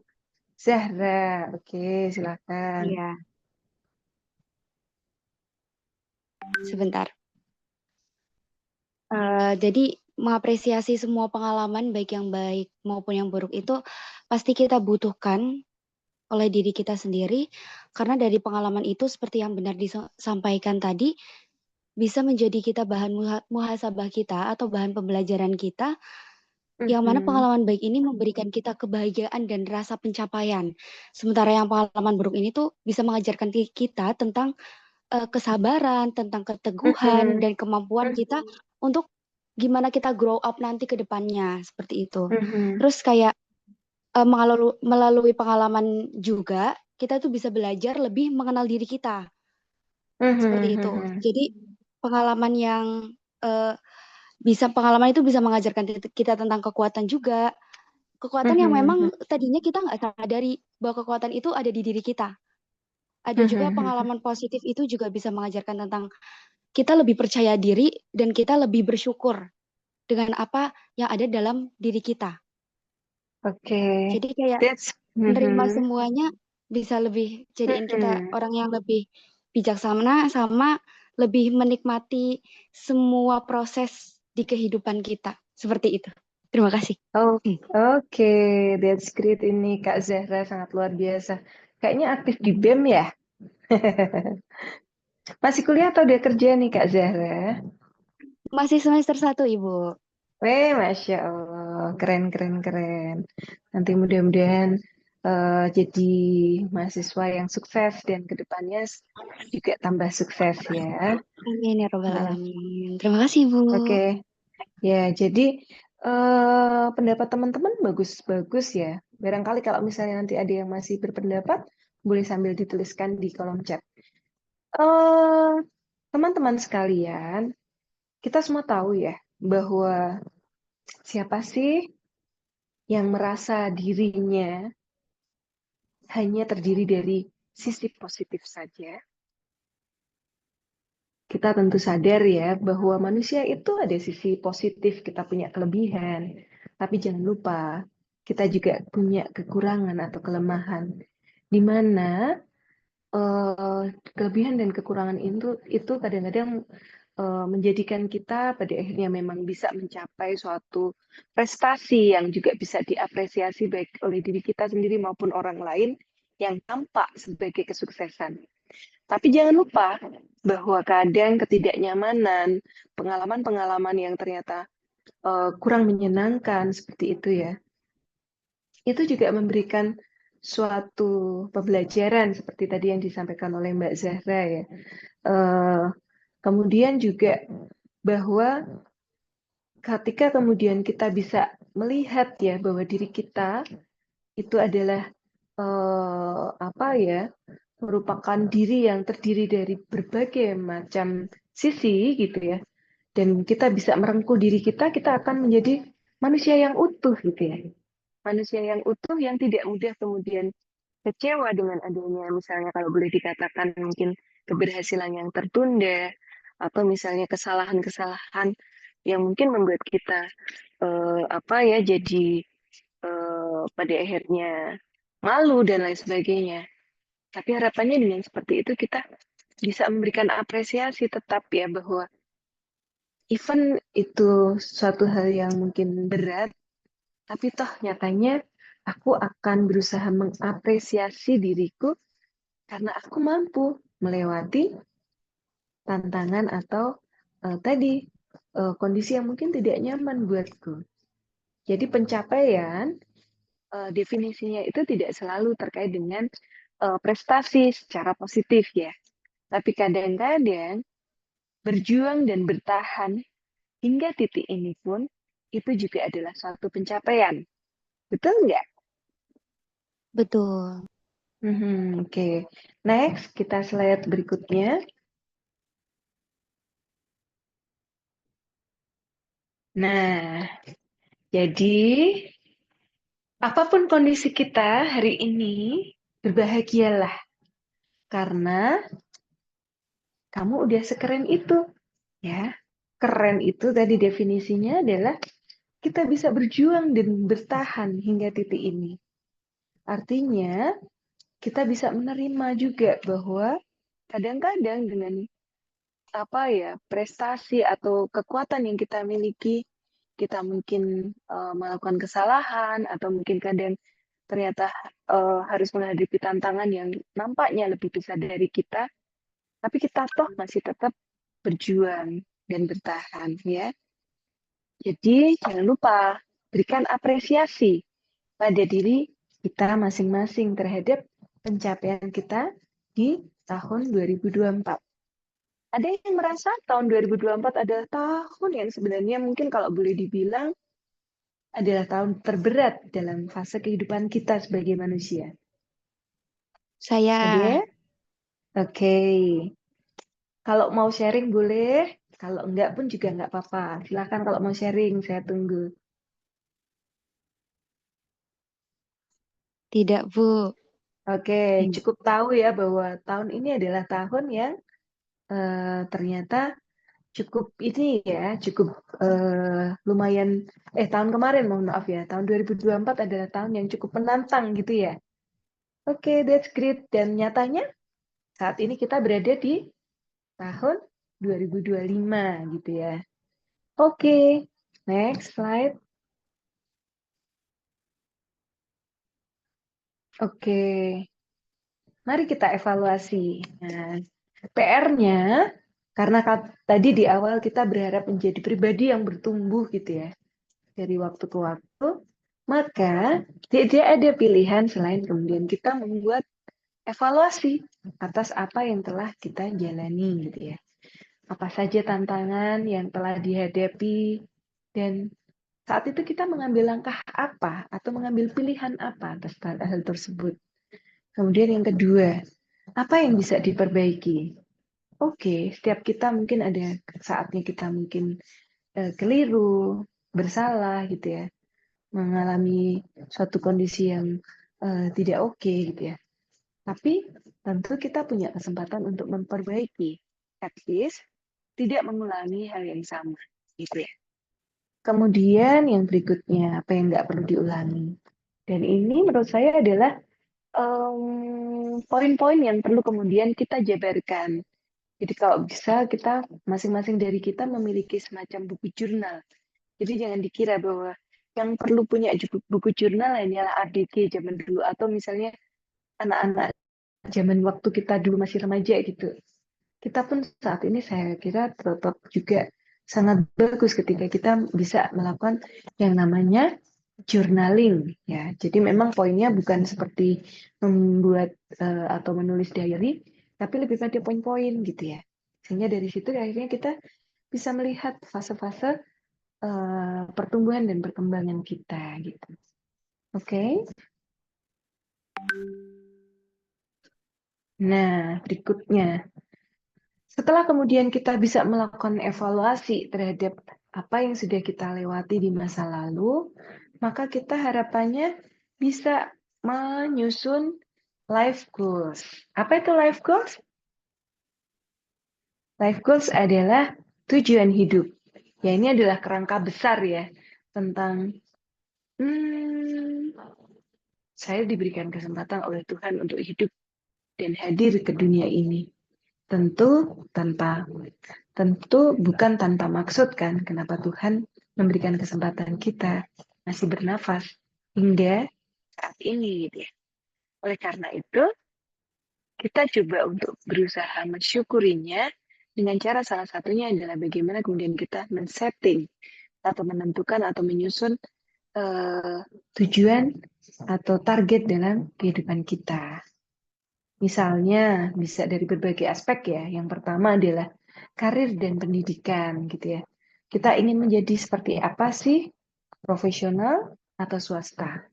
Zahra. Oke, silakan. Iya. Sebentar. Jadi mengapresiasi semua pengalaman baik yang baik maupun yang buruk itu pasti kita butuhkan oleh diri kita sendiri, karena dari pengalaman itu seperti yang benar disampaikan tadi, bisa menjadi kita bahan muhasabah kita atau bahan pembelajaran kita, yang mana pengalaman baik ini memberikan kita kebahagiaan dan rasa pencapaian. Sementara yang pengalaman buruk ini tuh bisa mengajarkan kita tentang kesabaran, tentang keteguhan dan kemampuan kita untuk gimana kita grow up nanti ke depannya, seperti itu. Terus kayak melalui pengalaman juga kita tuh bisa belajar lebih mengenal diri kita, seperti itu. Jadi pengalaman itu bisa mengajarkan kita tentang kekuatan juga, kekuatan yang memang tadinya kita nggak sadari bahwa kekuatan itu ada di diri kita. Ada juga pengalaman positif itu juga bisa mengajarkan tentang kita lebih percaya diri dan kita lebih bersyukur dengan apa yang ada dalam diri kita. Oke. Jadi kayak menerima semuanya bisa lebih jadiin kita orang yang lebih bijaksana sama lebih menikmati semua proses di kehidupan kita. Seperti itu. Terima kasih. Oh, oke, that's great ini Kak Zahra sangat luar biasa. Kayaknya aktif di BEM ya? Masih kuliah atau udah kerja nih Kak Zahra? Masih semester 1, Ibu. Masya Allah, keren, keren, keren. Nanti mudah-mudahan jadi mahasiswa yang sukses dan kedepannya juga tambah sukses ya. Amin ya robbal Nah, alamin. Terima kasih, Bu. oke, ya jadi pendapat teman-teman bagus-bagus ya. Barangkali kalau misalnya nanti ada yang masih berpendapat, boleh sambil dituliskan di kolom chat. Teman-teman sekalian, kita semua tahu ya bahwa siapa sih yang merasa dirinya hanya terdiri dari sisi positif saja. Kita tentu sadar ya bahwa manusia itu ada sisi positif, kita punya kelebihan. Tapi jangan lupa, kita juga punya kekurangan atau kelemahan. Di mana kelebihan dan kekurangan itu kadang-kadang menjadikan kita pada akhirnya memang bisa mencapai suatu prestasi yang juga bisa diapresiasi baik oleh diri kita sendiri maupun orang lain yang tampak sebagai kesuksesan. Tapi jangan lupa bahwa kadang ketidaknyamanan, pengalaman-pengalaman yang ternyata kurang menyenangkan seperti itu ya, itu juga memberikan suatu pembelajaran seperti tadi yang disampaikan oleh Mbak Zahra ya. Kemudian juga bahwa ketika kemudian kita bisa melihat ya bahwa diri kita itu adalah merupakan diri yang terdiri dari berbagai macam sisi gitu ya, dan kita bisa merengkuh diri kita akan menjadi manusia yang utuh gitu ya, manusia yang utuh yang tidak mudah kemudian kecewa dengan adanya misalnya kalau boleh dikatakan mungkin keberhasilan yang tertunda atau misalnya kesalahan-kesalahan yang mungkin membuat kita jadi pada akhirnya malu dan lain sebagainya. Tapi harapannya dengan seperti itu kita bisa memberikan apresiasi tetap ya bahwa even itu suatu hal yang mungkin berat, tapi toh nyatanya aku akan berusaha mengapresiasi diriku karena aku mampu melewati tantangan atau kondisi yang mungkin tidak nyaman buatku. Jadi pencapaian definisinya itu tidak selalu terkait dengan prestasi secara positif ya. Tapi kadang-kadang berjuang dan bertahan hingga titik ini pun itu juga adalah suatu pencapaian. Betul nggak? Betul. Oke. Next, kita slide berikutnya. Nah, jadi apapun kondisi kita hari ini, berbahagialah. Karena kamu udah sekeren itu. Ya, keren itu tadi definisinya adalah kita bisa berjuang dan bertahan hingga titik ini. Artinya, kita bisa menerima juga bahwa kadang-kadang dengan prestasi atau kekuatan yang kita miliki, kita mungkin melakukan kesalahan atau mungkin kadang ternyata harus menghadapi tantangan yang nampaknya lebih besar dari kita, tapi kita toh masih tetap berjuang dan bertahan ya. Jadi jangan lupa berikan apresiasi pada diri kita masing-masing terhadap pencapaian kita di tahun 2024. Ada yang merasa tahun 2024 adalah tahun yang sebenarnya mungkin kalau boleh dibilang adalah tahun terberat dalam fase kehidupan kita sebagai manusia. Saya. Ada? Oke. Kalau mau sharing boleh, kalau enggak pun juga enggak apa-apa. Silakan kalau mau sharing, saya tunggu. Tidak, Bu. Oke, cukup tahu ya bahwa tahun ini adalah tahun yang ternyata cukup ini ya, cukup lumayan, tahun kemarin mohon maaf ya, tahun 2024 adalah tahun yang cukup menantang gitu ya. Oke, that's great. Dan nyatanya saat ini kita berada di tahun 2025 gitu ya. Oke, next slide. Oke, mari kita evaluasi. Nah, PR-nya, karena tadi di awal kita berharap menjadi pribadi yang bertumbuh gitu ya, dari waktu ke waktu, maka tidak ada pilihan selain kemudian kita membuat evaluasi atas apa yang telah kita jalani gitu ya. Apa saja tantangan yang telah dihadapi, dan saat itu kita mengambil langkah apa atau mengambil pilihan apa atas hal tersebut. Kemudian yang kedua, apa yang bisa diperbaiki? Oke, setiap kita mungkin ada saatnya kita mungkin keliru, bersalah gitu ya, mengalami suatu kondisi yang tidak oke gitu ya. Tapi tentu kita punya kesempatan untuk memperbaiki, at least tidak mengulangi hal yang sama gitu ya. Kemudian yang berikutnya, apa yang nggak perlu diulangi. Dan ini menurut saya adalah poin-poin yang perlu kemudian kita jabarkan. Jadi kalau bisa kita masing-masing dari kita memiliki semacam buku jurnal. Jadi jangan dikira bahwa yang perlu punya buku jurnal hanyalah ABG zaman dulu, atau misalnya anak-anak zaman waktu kita dulu masih remaja gitu. Kita pun saat ini saya kira tetap juga sangat bagus ketika kita bisa melakukan yang namanya journaling ya. Jadi memang poinnya bukan seperti membuat atau menulis diary, tapi lebih pada poin-poin gitu ya. Sehingga dari situ akhirnya kita bisa melihat fase-fase pertumbuhan dan perkembangan kita gitu. Oke. Nah, berikutnya. Setelah kemudian kita bisa melakukan evaluasi terhadap apa yang sudah kita lewati di masa lalu, maka kita harapannya bisa menyusun life goals. Apa itu life goals? Life goals adalah tujuan hidup. Ya, ini adalah kerangka besar ya tentang saya diberikan kesempatan oleh Tuhan untuk hidup dan hadir ke dunia ini. Tentu bukan tanpa maksud kan kenapa Tuhan memberikan kesempatan kita masih bernafas hingga saat ini gitu ya. Oleh karena itu kita coba untuk berusaha mensyukurinya dengan cara salah satunya adalah bagaimana kemudian kita men-setting atau menentukan atau menyusun tujuan atau target dalam kehidupan kita. Misalnya bisa dari berbagai aspek ya. Yang pertama adalah karir dan pendidikan gitu ya. Kita ingin menjadi seperti apa sih? Profesional atau swasta?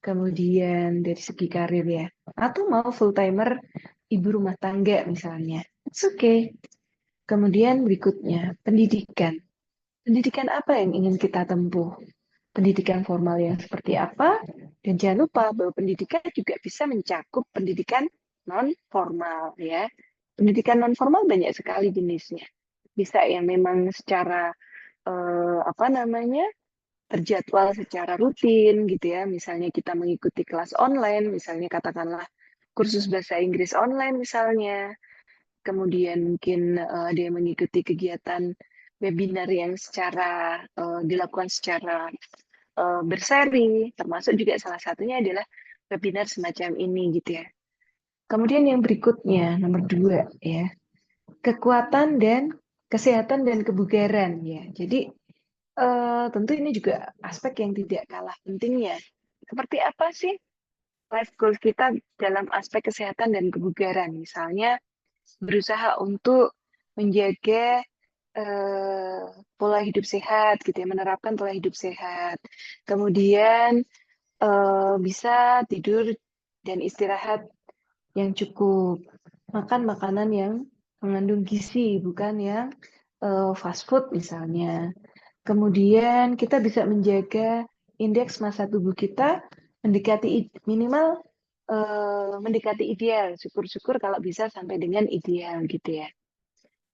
Kemudian dari segi karir ya. Atau mau full timer ibu rumah tangga misalnya. It's okay. Kemudian berikutnya pendidikan. Pendidikan apa yang ingin kita tempuh? Pendidikan formal yang seperti apa? Dan jangan lupa bahwa pendidikan juga bisa mencakup pendidikan non formal ya. Pendidikan non formal banyak sekali jenisnya. Bisa yang memang secara terjadwal secara rutin gitu ya. Misalnya kita mengikuti kelas online, misalnya katakanlah kursus bahasa Inggris online misalnya. Kemudian mungkin ada yang mengikuti kegiatan webinar yang dilakukan secara berseri, termasuk juga salah satunya adalah webinar semacam ini gitu ya. Kemudian yang berikutnya, nomor 2 ya, kekuatan dan kesehatan dan kebugaran ya. Jadi tentu ini juga aspek yang tidak kalah pentingnya. Seperti apa sih life goals kita dalam aspek kesehatan dan kebugaran? Misalnya berusaha untuk menjaga pola hidup sehat gitu ya, menerapkan pola hidup sehat. Kemudian bisa tidur dan istirahat yang cukup, makan makanan yang mengandung gizi, bukan yang fast food misalnya. Kemudian kita bisa menjaga indeks massa tubuh kita mendekati minimal mendekati ideal. Syukur-syukur kalau bisa sampai dengan ideal gitu ya.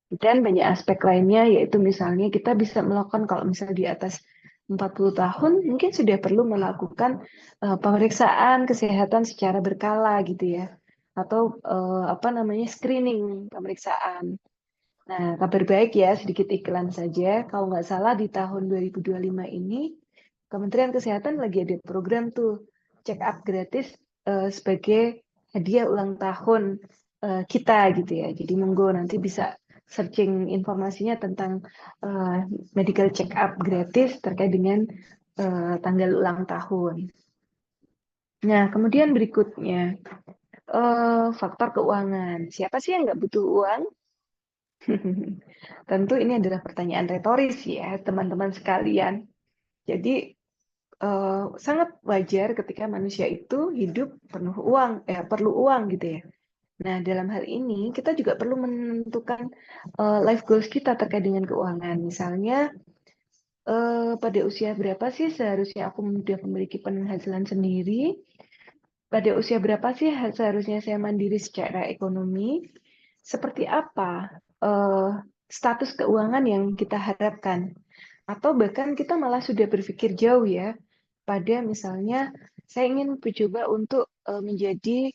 Dan banyak aspek lainnya, yaitu misalnya kita bisa melakukan kalau misalnya di atas 40 tahun mungkin sudah perlu melakukan pemeriksaan kesehatan secara berkala gitu ya, atau screening pemeriksaan. Nah, kabar baik ya, sedikit iklan saja, kalau nggak salah di tahun 2025 ini Kementerian Kesehatan lagi ada program tuh check up gratis sebagai hadiah ulang tahun kita gitu ya. Jadi monggo nanti bisa searching informasinya tentang medical check up gratis terkait dengan tanggal ulang tahun. Nah, kemudian berikutnya faktor keuangan. Siapa sih yang nggak butuh uang? Tentu ini adalah pertanyaan retoris ya, teman-teman sekalian. Jadi sangat wajar ketika manusia itu hidup perlu uang gitu ya. Nah, dalam hal ini kita juga perlu menentukan life goals kita terkait dengan keuangan. Misalnya, pada usia berapa sih seharusnya aku sudah memiliki penghasilan sendiri? Pada usia berapa sih seharusnya saya mandiri secara ekonomi? Seperti apa status keuangan yang kita harapkan? Atau bahkan kita malah sudah berpikir jauh ya, pada misalnya saya ingin mencoba untuk menjadi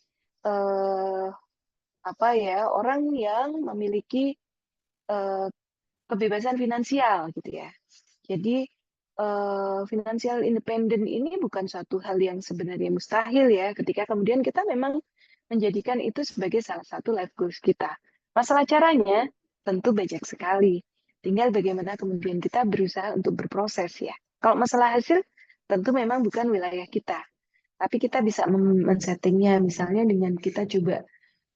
orang yang memiliki kebebasan finansial gitu ya. Jadi financial independent ini bukan suatu hal yang sebenarnya mustahil ya, ketika kemudian kita memang menjadikan itu sebagai salah satu life goals kita. Masalah caranya tentu banyak sekali. Tinggal bagaimana kemudian kita berusaha untuk berproses ya. Kalau masalah hasil tentu memang bukan wilayah kita. Tapi kita bisa men-settingnya misalnya dengan kita coba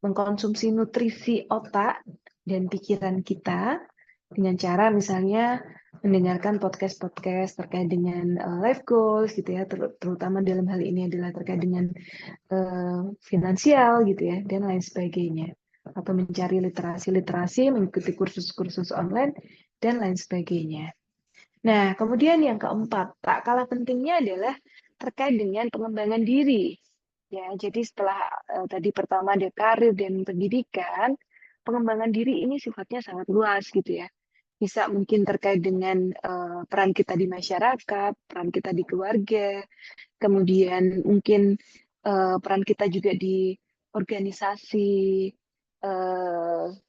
mengkonsumsi nutrisi otak dan pikiran kita dengan cara misalnya mendengarkan podcast-podcast terkait dengan life goals gitu ya, terutama dalam hal ini adalah terkait dengan finansial gitu ya, dan lain sebagainya. Atau mencari literasi-literasi, mengikuti kursus-kursus online, dan lain sebagainya. Nah, kemudian yang keempat, tak kalah pentingnya adalah terkait dengan pengembangan diri. Ya, jadi setelah tadi pertama ada karir dan pendidikan, pengembangan diri ini sifatnya sangat luas gitu ya. Bisa mungkin terkait dengan peran kita di masyarakat, peran kita di keluarga, kemudian mungkin peran kita juga di organisasi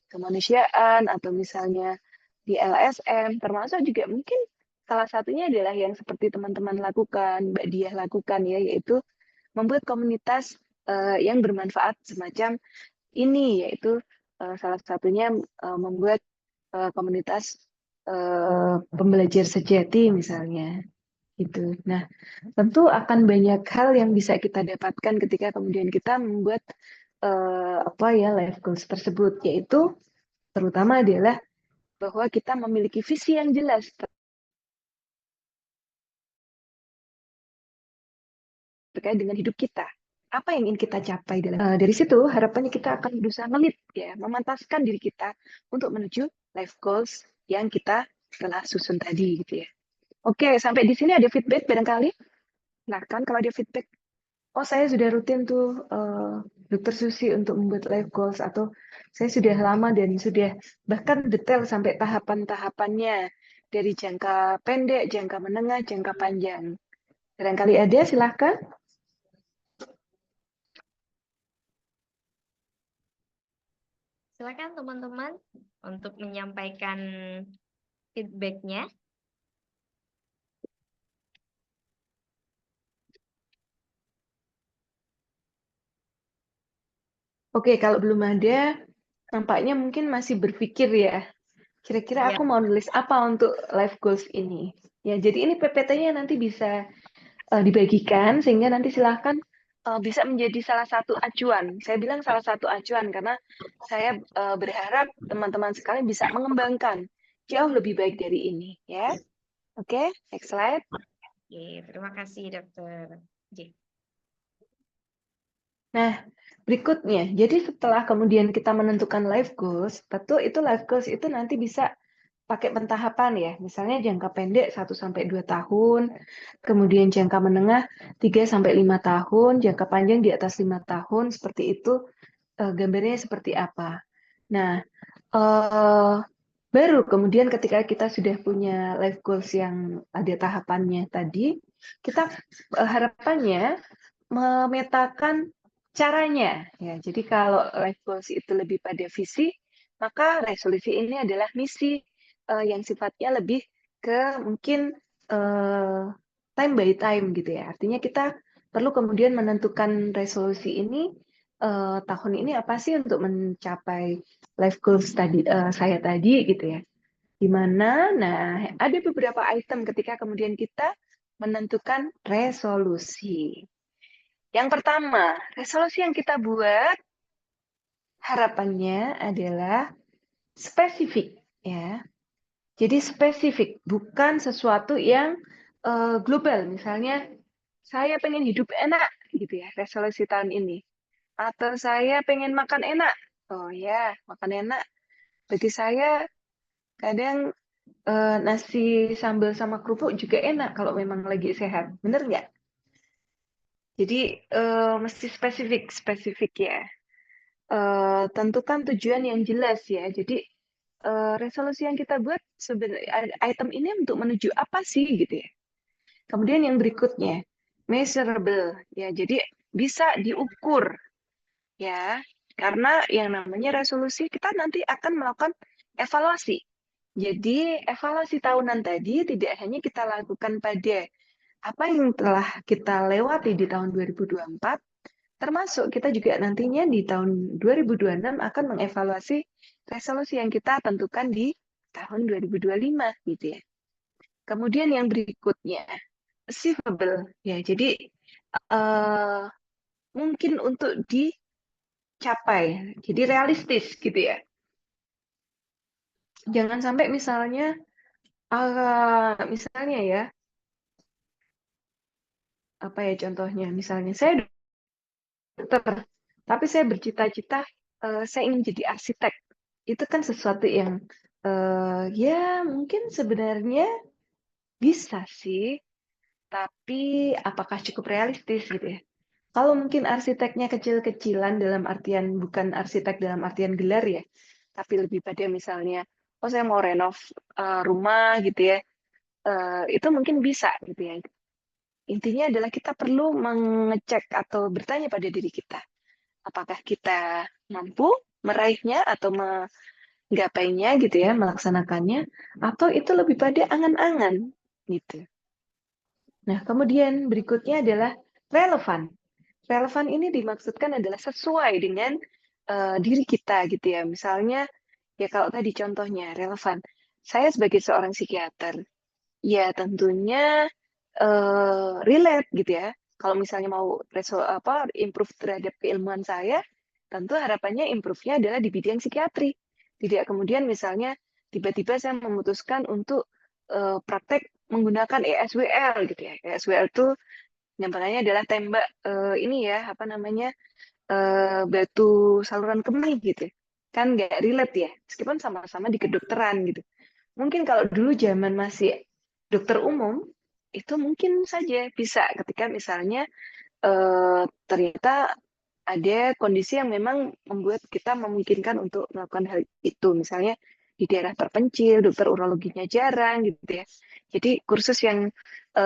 kemanusiaan atau misalnya di LSM, termasuk juga mungkin salah satunya adalah yang seperti teman-teman lakukan, Mbak Diah lakukan ya, yaitu membuat komunitas yang bermanfaat semacam ini, yaitu salah satunya membuat komunitas pembelajar sejati misalnya. Gitu. Nah, tentu akan banyak hal yang bisa kita dapatkan ketika kemudian kita membuat life goals tersebut, yaitu terutama adalah bahwa kita memiliki visi yang jelas terkait dengan hidup kita. Apa yang ingin kita capai dari situ, harapannya kita akan berusaha ngelit ya, memantaskan diri kita untuk menuju life goals yang kita telah susun tadi gitu ya. Oke, sampai di sini ada feedback barangkali? Silahkan kalau ada feedback. Oh, saya sudah rutin tuh Dokter Susi untuk membuat life goals, atau saya sudah lama dan sudah bahkan detail sampai tahapan-tahapannya dari jangka pendek, jangka menengah, jangka panjang. Barangkali ada, silahkan. Silakan teman-teman untuk menyampaikan feedback-nya. Oke, kalau belum ada, nampaknya mungkin masih berpikir ya. Kira-kira aku mau nulis apa untuk life goals ini? Ya, jadi ini PPT-nya nanti bisa dibagikan sehingga nanti silahkan bisa menjadi salah satu acuan. Saya bilang salah satu acuan karena saya berharap teman-teman sekalian bisa mengembangkan jauh lebih baik dari ini, ya. Oke, next slide. Oke, terima kasih Dokter J. Nah, berikutnya, jadi setelah kemudian kita menentukan life goals, tentu itu life goals itu nanti bisa pakai pentahapan ya, misalnya jangka pendek 1-2 tahun, kemudian jangka menengah 3-5 tahun, jangka panjang di atas 5 tahun, seperti itu gambarnya seperti apa. Nah, baru kemudian ketika kita sudah punya life goals yang ada tahapannya tadi, kita harapannya memetakan caranya. Ya, jadi kalau life goals itu lebih pada visi, maka resolusi ini adalah misi yang sifatnya lebih ke mungkin time by time gitu ya. Artinya kita perlu kemudian menentukan resolusi ini tahun ini apa sih untuk mencapai life goals tadi saya tadi gitu ya. Di mana, nah ada beberapa item ketika kemudian kita menentukan resolusi. Yang pertama, resolusi yang kita buat harapannya adalah spesifik ya. Jadi spesifik, bukan sesuatu yang global. Misalnya saya pengen hidup enak gitu ya, resolusi tahun ini. Atau saya pengen makan enak. Oh ya, makan enak. Bagi saya kadang nasi sambal sama kerupuk juga enak kalau memang lagi sehat. Bener nggak? Jadi mesti spesifik ya. Tentukan tujuan yang jelas ya. Jadi resolusi yang kita buat sebenarnya item ini untuk menuju apa sih gitu ya. Kemudian yang berikutnya measurable ya. Jadi bisa diukur ya. Karena yang namanya resolusi kita nanti akan melakukan evaluasi. Jadi evaluasi tahunan tadi tidak hanya kita lakukan pada apa yang telah kita lewati di tahun 2024, termasuk kita juga nantinya di tahun 2026 akan mengevaluasi resolusi yang kita tentukan di tahun 2025 gitu ya. Kemudian yang berikutnya achievable ya. Jadi mungkin untuk dicapai. Jadi realistis gitu ya. Jangan sampai misalnya ya apa ya contohnya, misalnya saya dokter tapi saya bercita-cita saya ingin jadi arsitek. Itu kan sesuatu yang ya mungkin sebenarnya bisa sih, tapi apakah cukup realistis gitu ya. Kalau mungkin arsiteknya kecil-kecilan dalam artian bukan arsitek dalam artian gelar ya, tapi lebih pada misalnya oh saya mau renov rumah gitu ya, itu mungkin bisa gitu ya. Intinya adalah kita perlu mengecek atau bertanya pada diri kita, apakah kita mampu meraihnya atau menggapainya gitu ya, melaksanakannya, atau itu lebih pada angan-angan gitu. Nah, kemudian berikutnya adalah relevan. Relevan ini dimaksudkan adalah sesuai dengan diri kita gitu ya. Misalnya, ya kalau tadi contohnya relevan. Saya sebagai seorang psikiater, ya tentunya relate gitu ya. Kalau misalnya mau improve terhadap keilmuan saya, tentu harapannya improve-nya adalah di bidang psikiatri. Tidak kemudian misalnya tiba-tiba saya memutuskan untuk praktek menggunakan ESWL gitu ya. ESWL itu nyampelannya adalah tembak ini ya, apa namanya, batu saluran kemih gitu. Kan nggak relate ya, meskipun sama-sama di kedokteran gitu. Mungkin kalau dulu zaman masih dokter umum, itu mungkin saja bisa ketika misalnya ternyata ada kondisi yang memang membuat kita memungkinkan untuk melakukan hal itu. Misalnya di daerah terpencil, dokter urologinya jarang gitu ya. Jadi kursus yang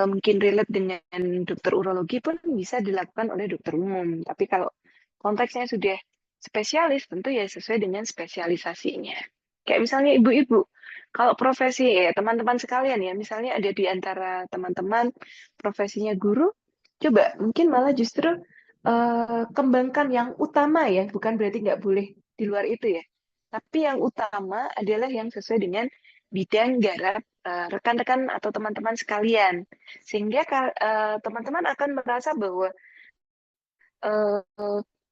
mungkin relate dengan dokter urologi pun bisa dilakukan oleh dokter umum. Tapi kalau konteksnya sudah spesialis, tentu ya sesuai dengan spesialisasinya. Kayak misalnya ibu-ibu, kalau profesi teman-teman sekalian ya, misalnya ada di antara teman-teman profesinya guru, coba mungkin malah justru kembangkan yang utama ya, bukan berarti nggak boleh di luar itu ya. Tapi yang utama adalah yang sesuai dengan bidang garap rekan-rekan atau teman-teman sekalian. Sehingga teman-teman akan merasa bahwa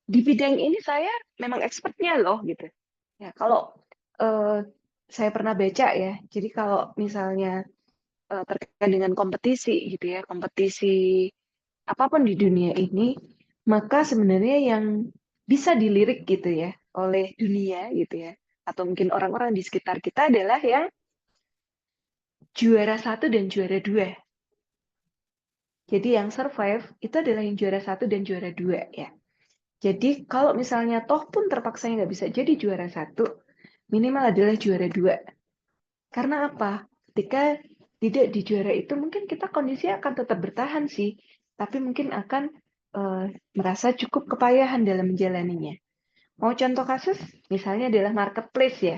di bidang ini saya memang expertnya loh gitu. Ya, kalau saya pernah baca ya, jadi kalau misalnya terkait dengan kompetisi gitu ya, kompetisi apapun di dunia ini, maka sebenarnya yang bisa dilirik gitu ya oleh dunia gitu ya, atau mungkin orang-orang di sekitar kita adalah yang juara 1 dan juara 2. Jadi yang survive itu adalah yang juara 1 dan juara 2 ya. Jadi kalau misalnya toh pun terpaksa nggak bisa jadi juara 1, minimal adalah juara 2. Karena apa? Ketika tidak di juara itu mungkin kita kondisi akan tetap bertahan sih, tapi mungkin akan merasa cukup kepayahan dalam menjalaninya. Mau contoh kasus, misalnya adalah marketplace ya.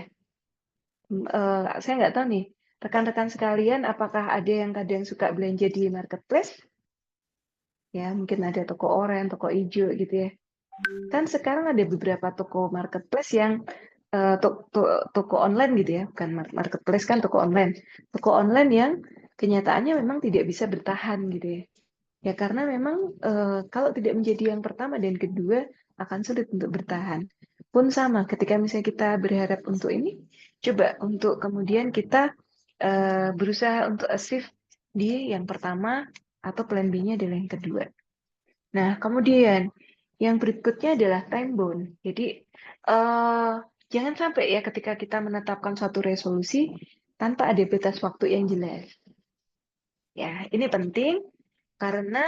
Saya nggak tahu nih, rekan-rekan sekalian, apakah ada yang kadang suka belanja di marketplace? ya mungkin ada toko oranye, toko hijau gitu ya. Kan sekarang ada beberapa toko marketplace yang toko online gitu ya, bukan marketplace kan toko online yang kenyataannya memang tidak bisa bertahan gitu ya. Ya karena memang kalau tidak menjadi yang pertama dan kedua akan sulit untuk bertahan. Pun sama ketika misalnya kita berharap untuk ini, coba untuk kemudian kita berusaha untuk achieve di yang pertama atau plan B-nya adalah yang kedua. Nah, kemudian yang berikutnya adalah time bound. Jadi jangan sampai ya ketika kita menetapkan suatu resolusi tanpa ada batas waktu yang jelas. Ya, ini penting karena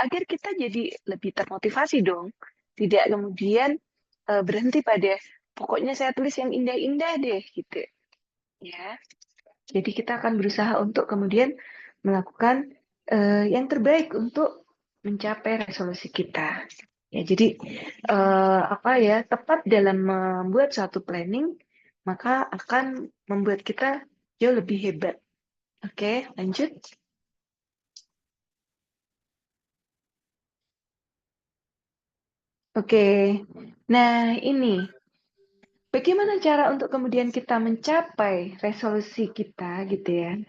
agar kita jadi lebih termotivasi dong. Tidak kemudian berhenti pada pokoknya saya tulis yang indah-indah deh gitu. Ya. Jadi kita akan berusaha untuk kemudian melakukan yang terbaik untuk mencapai resolusi kita. Ya, jadi tepat dalam membuat suatu planning maka akan membuat kita jauh lebih hebat. Oke, lanjut. Oke, nah ini bagaimana cara untuk kemudian kita mencapai resolusi kita gitu ya.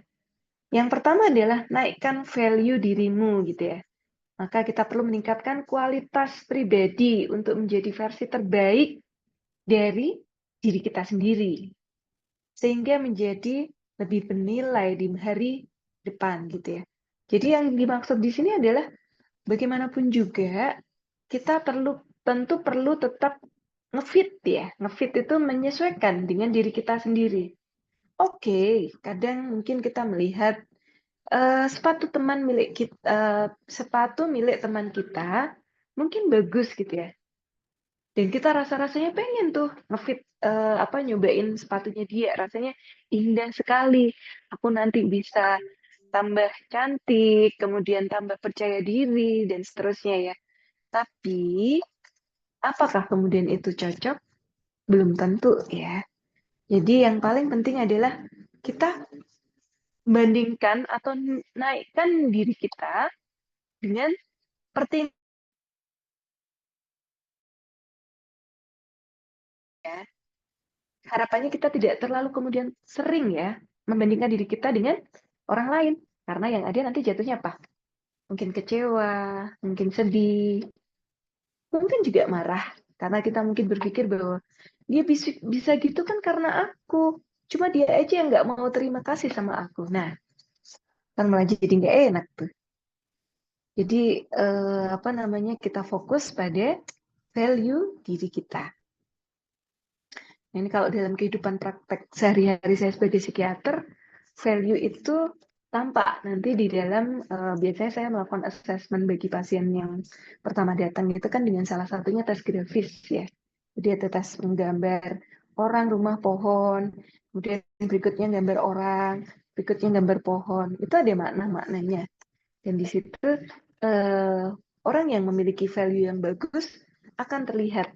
Yang pertama adalah naikkan value dirimu gitu ya. Maka kita perlu meningkatkan kualitas pribadi untuk menjadi versi terbaik dari diri kita sendiri. Sehingga menjadi lebih bernilai di hari depan gitu ya. Jadi yang dimaksud di sini adalah bagaimanapun juga kita tentu perlu tetap ngefit ya. Ngefit itu menyesuaikan dengan diri kita sendiri. Oke, kadang mungkin kita melihat sepatu milik teman kita mungkin bagus gitu ya. Dan kita rasa-rasanya pengen tuh ngefit nyobain sepatunya dia, rasanya indah sekali. Aku nanti bisa tambah cantik, kemudian tambah percaya diri dan seterusnya ya. Tapi apakah kemudian itu cocok? Belum tentu ya. Jadi yang paling penting adalah kita bandingkan atau naikkan diri kita dengan pertimbangan ya. Harapannya kita tidak terlalu kemudian sering ya membandingkan diri kita dengan orang lain. Karena yang ada nanti jatuhnya apa? Mungkin kecewa, mungkin sedih, mungkin juga marah. Karena kita mungkin berpikir bahwa dia bisa gitu kan karena aku. Cuma dia aja yang nggak mau terima kasih sama aku. Nah, kan malah jadi nggak enak tuh. Jadi kita fokus pada value diri kita. Ini kalau dalam kehidupan praktek sehari-hari saya sebagai psikiater, value itu tampak nanti di dalam biasanya saya melakukan assessment bagi pasien yang pertama datang itu kan dengan salah satunya tes grafis ya. Jadi ada tes menggambar orang, rumah, pohon, kemudian berikutnya gambar orang, berikutnya gambar pohon. Itu ada makna-maknanya. Dan di situ orang yang memiliki value yang bagus akan terlihat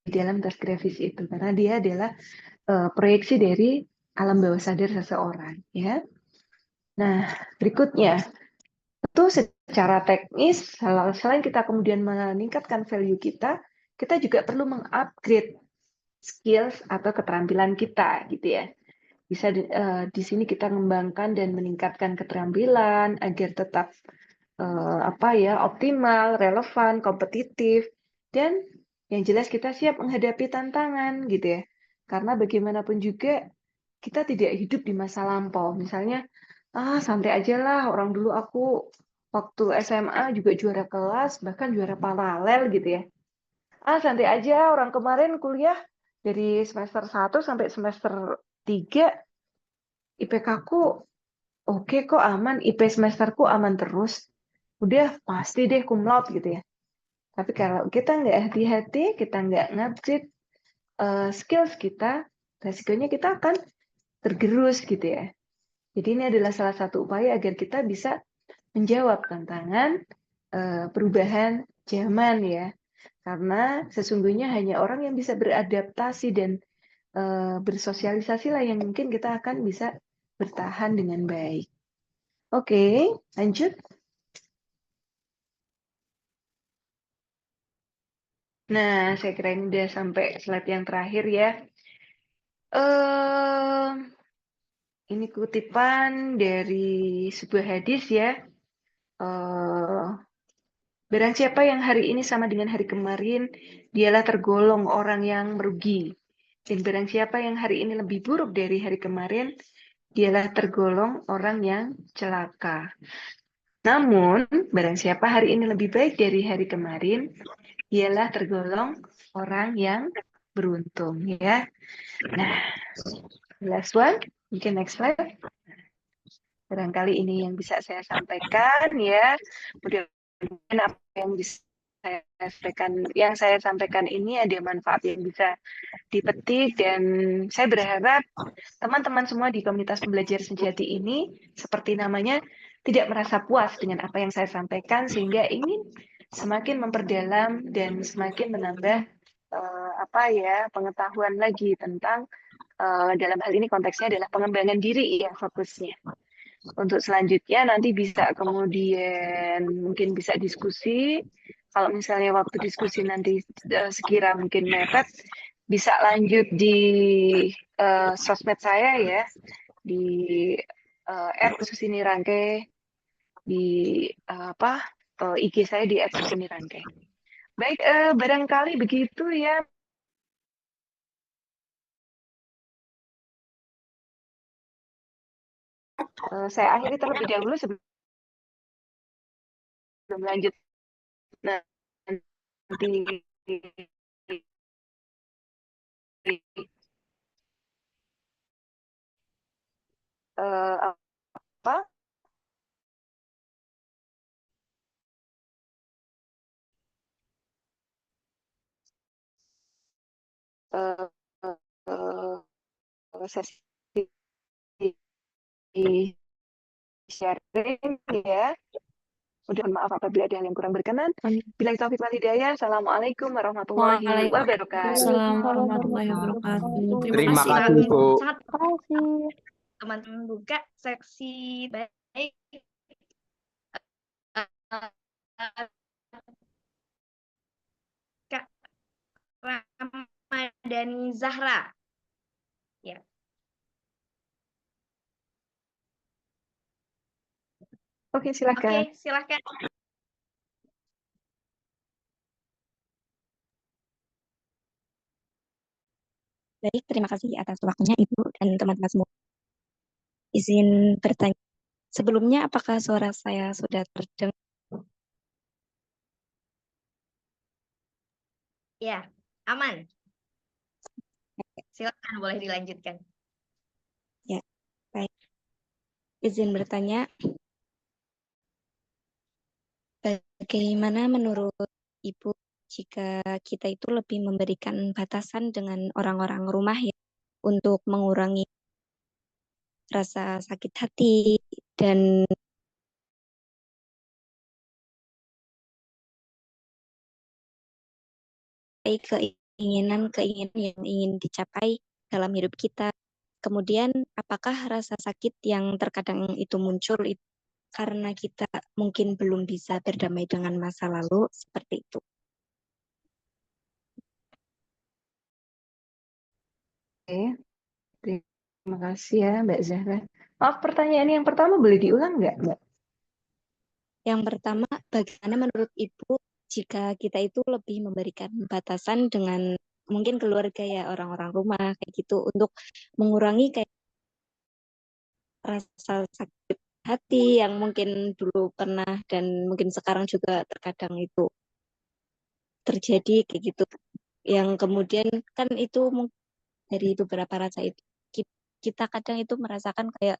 di dalam tes grafis itu karena dia adalah proyeksi dari alam bawah sadar seseorang ya. Nah, berikutnya itu secara teknis selain kita kemudian meningkatkan value kita juga perlu mengupgrade skills atau keterampilan kita gitu ya. Bisa di sini kita mengembangkan dan meningkatkan keterampilan agar tetap optimal, relevan, kompetitif dan yang jelas kita siap menghadapi tantangan gitu ya. Karena bagaimanapun juga kita tidak hidup di masa lampau. Misalnya, santai aja lah, orang dulu aku waktu SMA juga juara kelas, bahkan juara paralel gitu ya. Santai aja, orang kemarin kuliah dari semester 1 sampai semester 3, IPK-ku oke kok aman, IP semesterku aman terus. Udah pasti deh cum laude gitu ya. Tapi kalau kita nggak hati-hati, kita nggak ngupgrade skills kita, resikonya kita akan tergerus gitu ya. Jadi ini adalah salah satu upaya agar kita bisa menjawab tantangan perubahan zaman ya. Karena sesungguhnya hanya orang yang bisa beradaptasi dan bersosialisasi lah yang mungkin kita akan bisa bertahan dengan baik. Oke, lanjut. Nah, saya kira ini udah sampai slide yang terakhir ya. Ini kutipan dari sebuah hadis ya. Barang siapa yang hari ini sama dengan hari kemarin, dialah tergolong orang yang merugi. Dan barang siapa yang hari ini lebih buruk dari hari kemarin, dialah tergolong orang yang celaka. Namun, barang siapa hari ini lebih baik dari hari kemarin, dialah tergolong orang yang beruntung ya. Nah, last one, mungkin next slide. Barangkali ini yang bisa saya sampaikan ya. Mudah-mudahan apa yang bisa saya sampaikan ini ada manfaat yang bisa dipetik, dan saya berharap teman-teman semua di komunitas pembelajar sejati ini seperti namanya tidak merasa puas dengan apa yang saya sampaikan, sehingga ingin semakin memperdalam dan semakin menambah pengetahuan lagi tentang dalam hal ini konteksnya adalah pengembangan diri ya fokusnya. Untuk selanjutnya nanti bisa kemudian mungkin bisa diskusi. Kalau misalnya waktu diskusi nanti sekira mungkin mepet, bisa lanjut di sosmed saya ya, di @susinirangke, di IG saya di @susinirangke. Baik, barangkali begitu ya. Saya akhiri terlebih dahulu sebelum lanjut. Nah, nanti apa sesi sharing ya. Udah, maaf apabila ada yang kurang berkenan. Billahi taufiq wal hidayah. Assalamualaikum warahmatullahi wabarakatuh. Waalaikumsalam warahmatullahi wabarakatuh. Terima Terima kasih, kasih, Ibu. Bu. Terima kasih. Teman-teman buka seksi baik. Kak Ramadhani Zahra. Ya. Oke, silakan. Oke, silakan. Baik, terima kasih atas waktunya Ibu dan teman-teman semua. Izin bertanya, sebelumnya apakah suara saya sudah terdengar? Ya, aman. Silakan, boleh dilanjutkan. Ya, baik. Izin bertanya, bagaimana menurut Ibu jika kita itu lebih memberikan batasan dengan orang-orang rumah ya untuk mengurangi rasa sakit hati dan keinginan-keinginan yang ingin dicapai dalam hidup kita. Kemudian, apakah rasa sakit yang terkadang itu muncul itu karena kita mungkin belum bisa berdamai dengan masa lalu, seperti itu? Oke, terima kasih ya Mbak Zahra. Maaf, pertanyaan yang pertama boleh diulang nggak, Mbak? Yang pertama, bagaimana menurut Ibu jika kita itu lebih memberikan batasan dengan mungkin keluarga ya, orang-orang rumah kayak gitu untuk mengurangi kayak rasa sakit hati yang mungkin dulu pernah dan mungkin sekarang juga terkadang itu terjadi kayak gitu. Yang kemudian kan itu mungkin dari beberapa rasa itu kita kadang itu merasakan kayak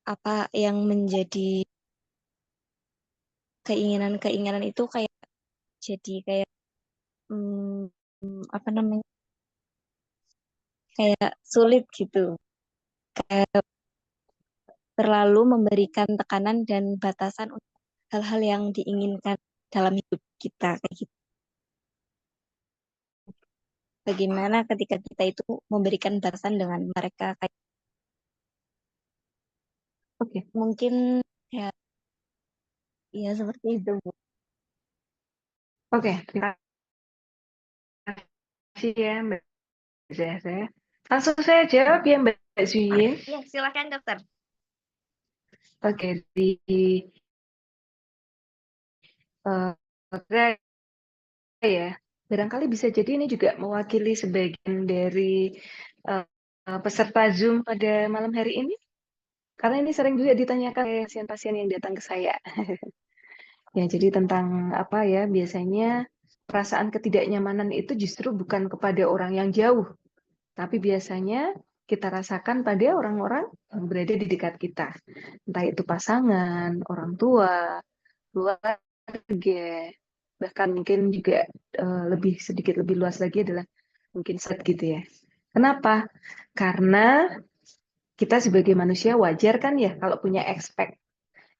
apa yang menjadi keinginan-keinginan itu kayak jadi kayak apa namanya, kayak sulit gitu, kayak terlalu memberikan tekanan dan batasan untuk hal-hal yang diinginkan dalam hidup kita kayak gitu. Bagaimana ketika kita itu memberikan batasan dengan mereka kayak mungkin ya seperti itu Bu. Oke, terima kasih ya Mbak Zahra. Langsung saya jawab ya Mbak Zuyin. Ya, silakan dokter. Oke, ya, barangkali bisa jadi ini juga mewakili sebagian dari peserta Zoom pada malam hari ini. Karena ini sering juga ditanyakan oleh pasien-pasien yang datang ke saya. Ya, jadi tentang apa ya, biasanya perasaan ketidaknyamanan itu justru bukan kepada orang yang jauh, tapi biasanya kita rasakan pada orang-orang yang berada di dekat kita. Entah itu pasangan, orang tua, keluarga, bahkan mungkin juga lebih sedikit lebih luas lagi adalah mungkin set gitu ya. Kenapa? Karena kita sebagai manusia wajar kan ya kalau punya expect.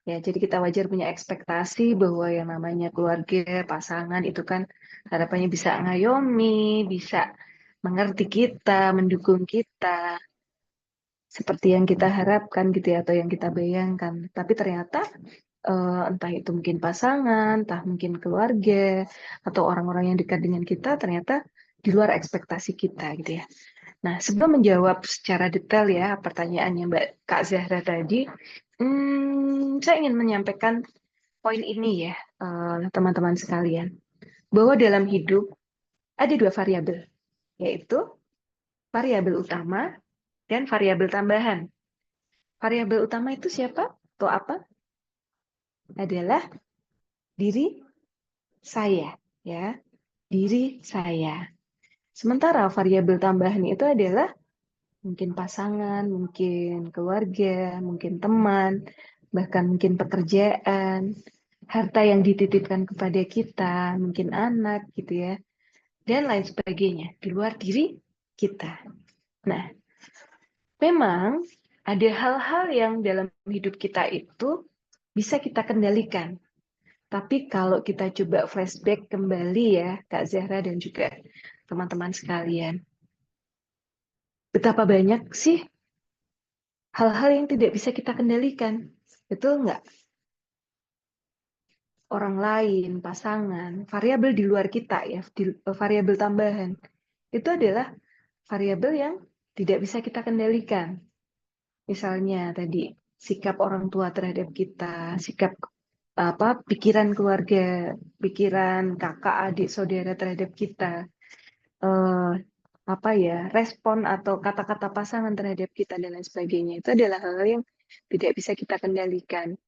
Ya, jadi kita wajar punya ekspektasi bahwa yang namanya keluarga, pasangan itu kan harapannya bisa ngayomi, bisa mengerti kita, mendukung kita, seperti yang kita harapkan gitu ya, atau yang kita bayangkan. Tapi ternyata entah itu mungkin pasangan, entah mungkin keluarga, atau orang-orang yang dekat dengan kita, ternyata di luar ekspektasi kita gitu ya. Nah, sebelum menjawab secara detail ya pertanyaannya Mbak Kak Zahra tadi, saya ingin menyampaikan poin ini ya, teman-teman sekalian, bahwa dalam hidup ada dua variabel, yaitu variabel utama dan variabel tambahan. Variabel utama itu siapa atau apa? Adalah diri saya, ya, diri saya. Sementara variabel tambahan itu adalah mungkin pasangan, mungkin keluarga, mungkin teman, bahkan mungkin pekerjaan, harta yang dititipkan kepada kita, mungkin anak gitu ya, dan lain sebagainya di luar diri kita. Nah, memang ada hal-hal yang dalam hidup kita itu bisa kita kendalikan. Tapi kalau kita coba flashback kembali ya, Kak Zahra dan juga teman-teman sekalian, betapa banyak sih hal-hal yang tidak bisa kita kendalikan. Betul nggak? Orang lain, pasangan, variabel di luar kita ya, variabel tambahan. Itu adalah variabel yang tidak bisa kita kendalikan. Misalnya tadi sikap orang tua terhadap kita, sikap pikiran keluarga, pikiran kakak, adik, saudara terhadap kita, respon atau kata-kata pasangan terhadap kita dan lain sebagainya. Itu adalah hal yang tidak bisa kita kendalikan.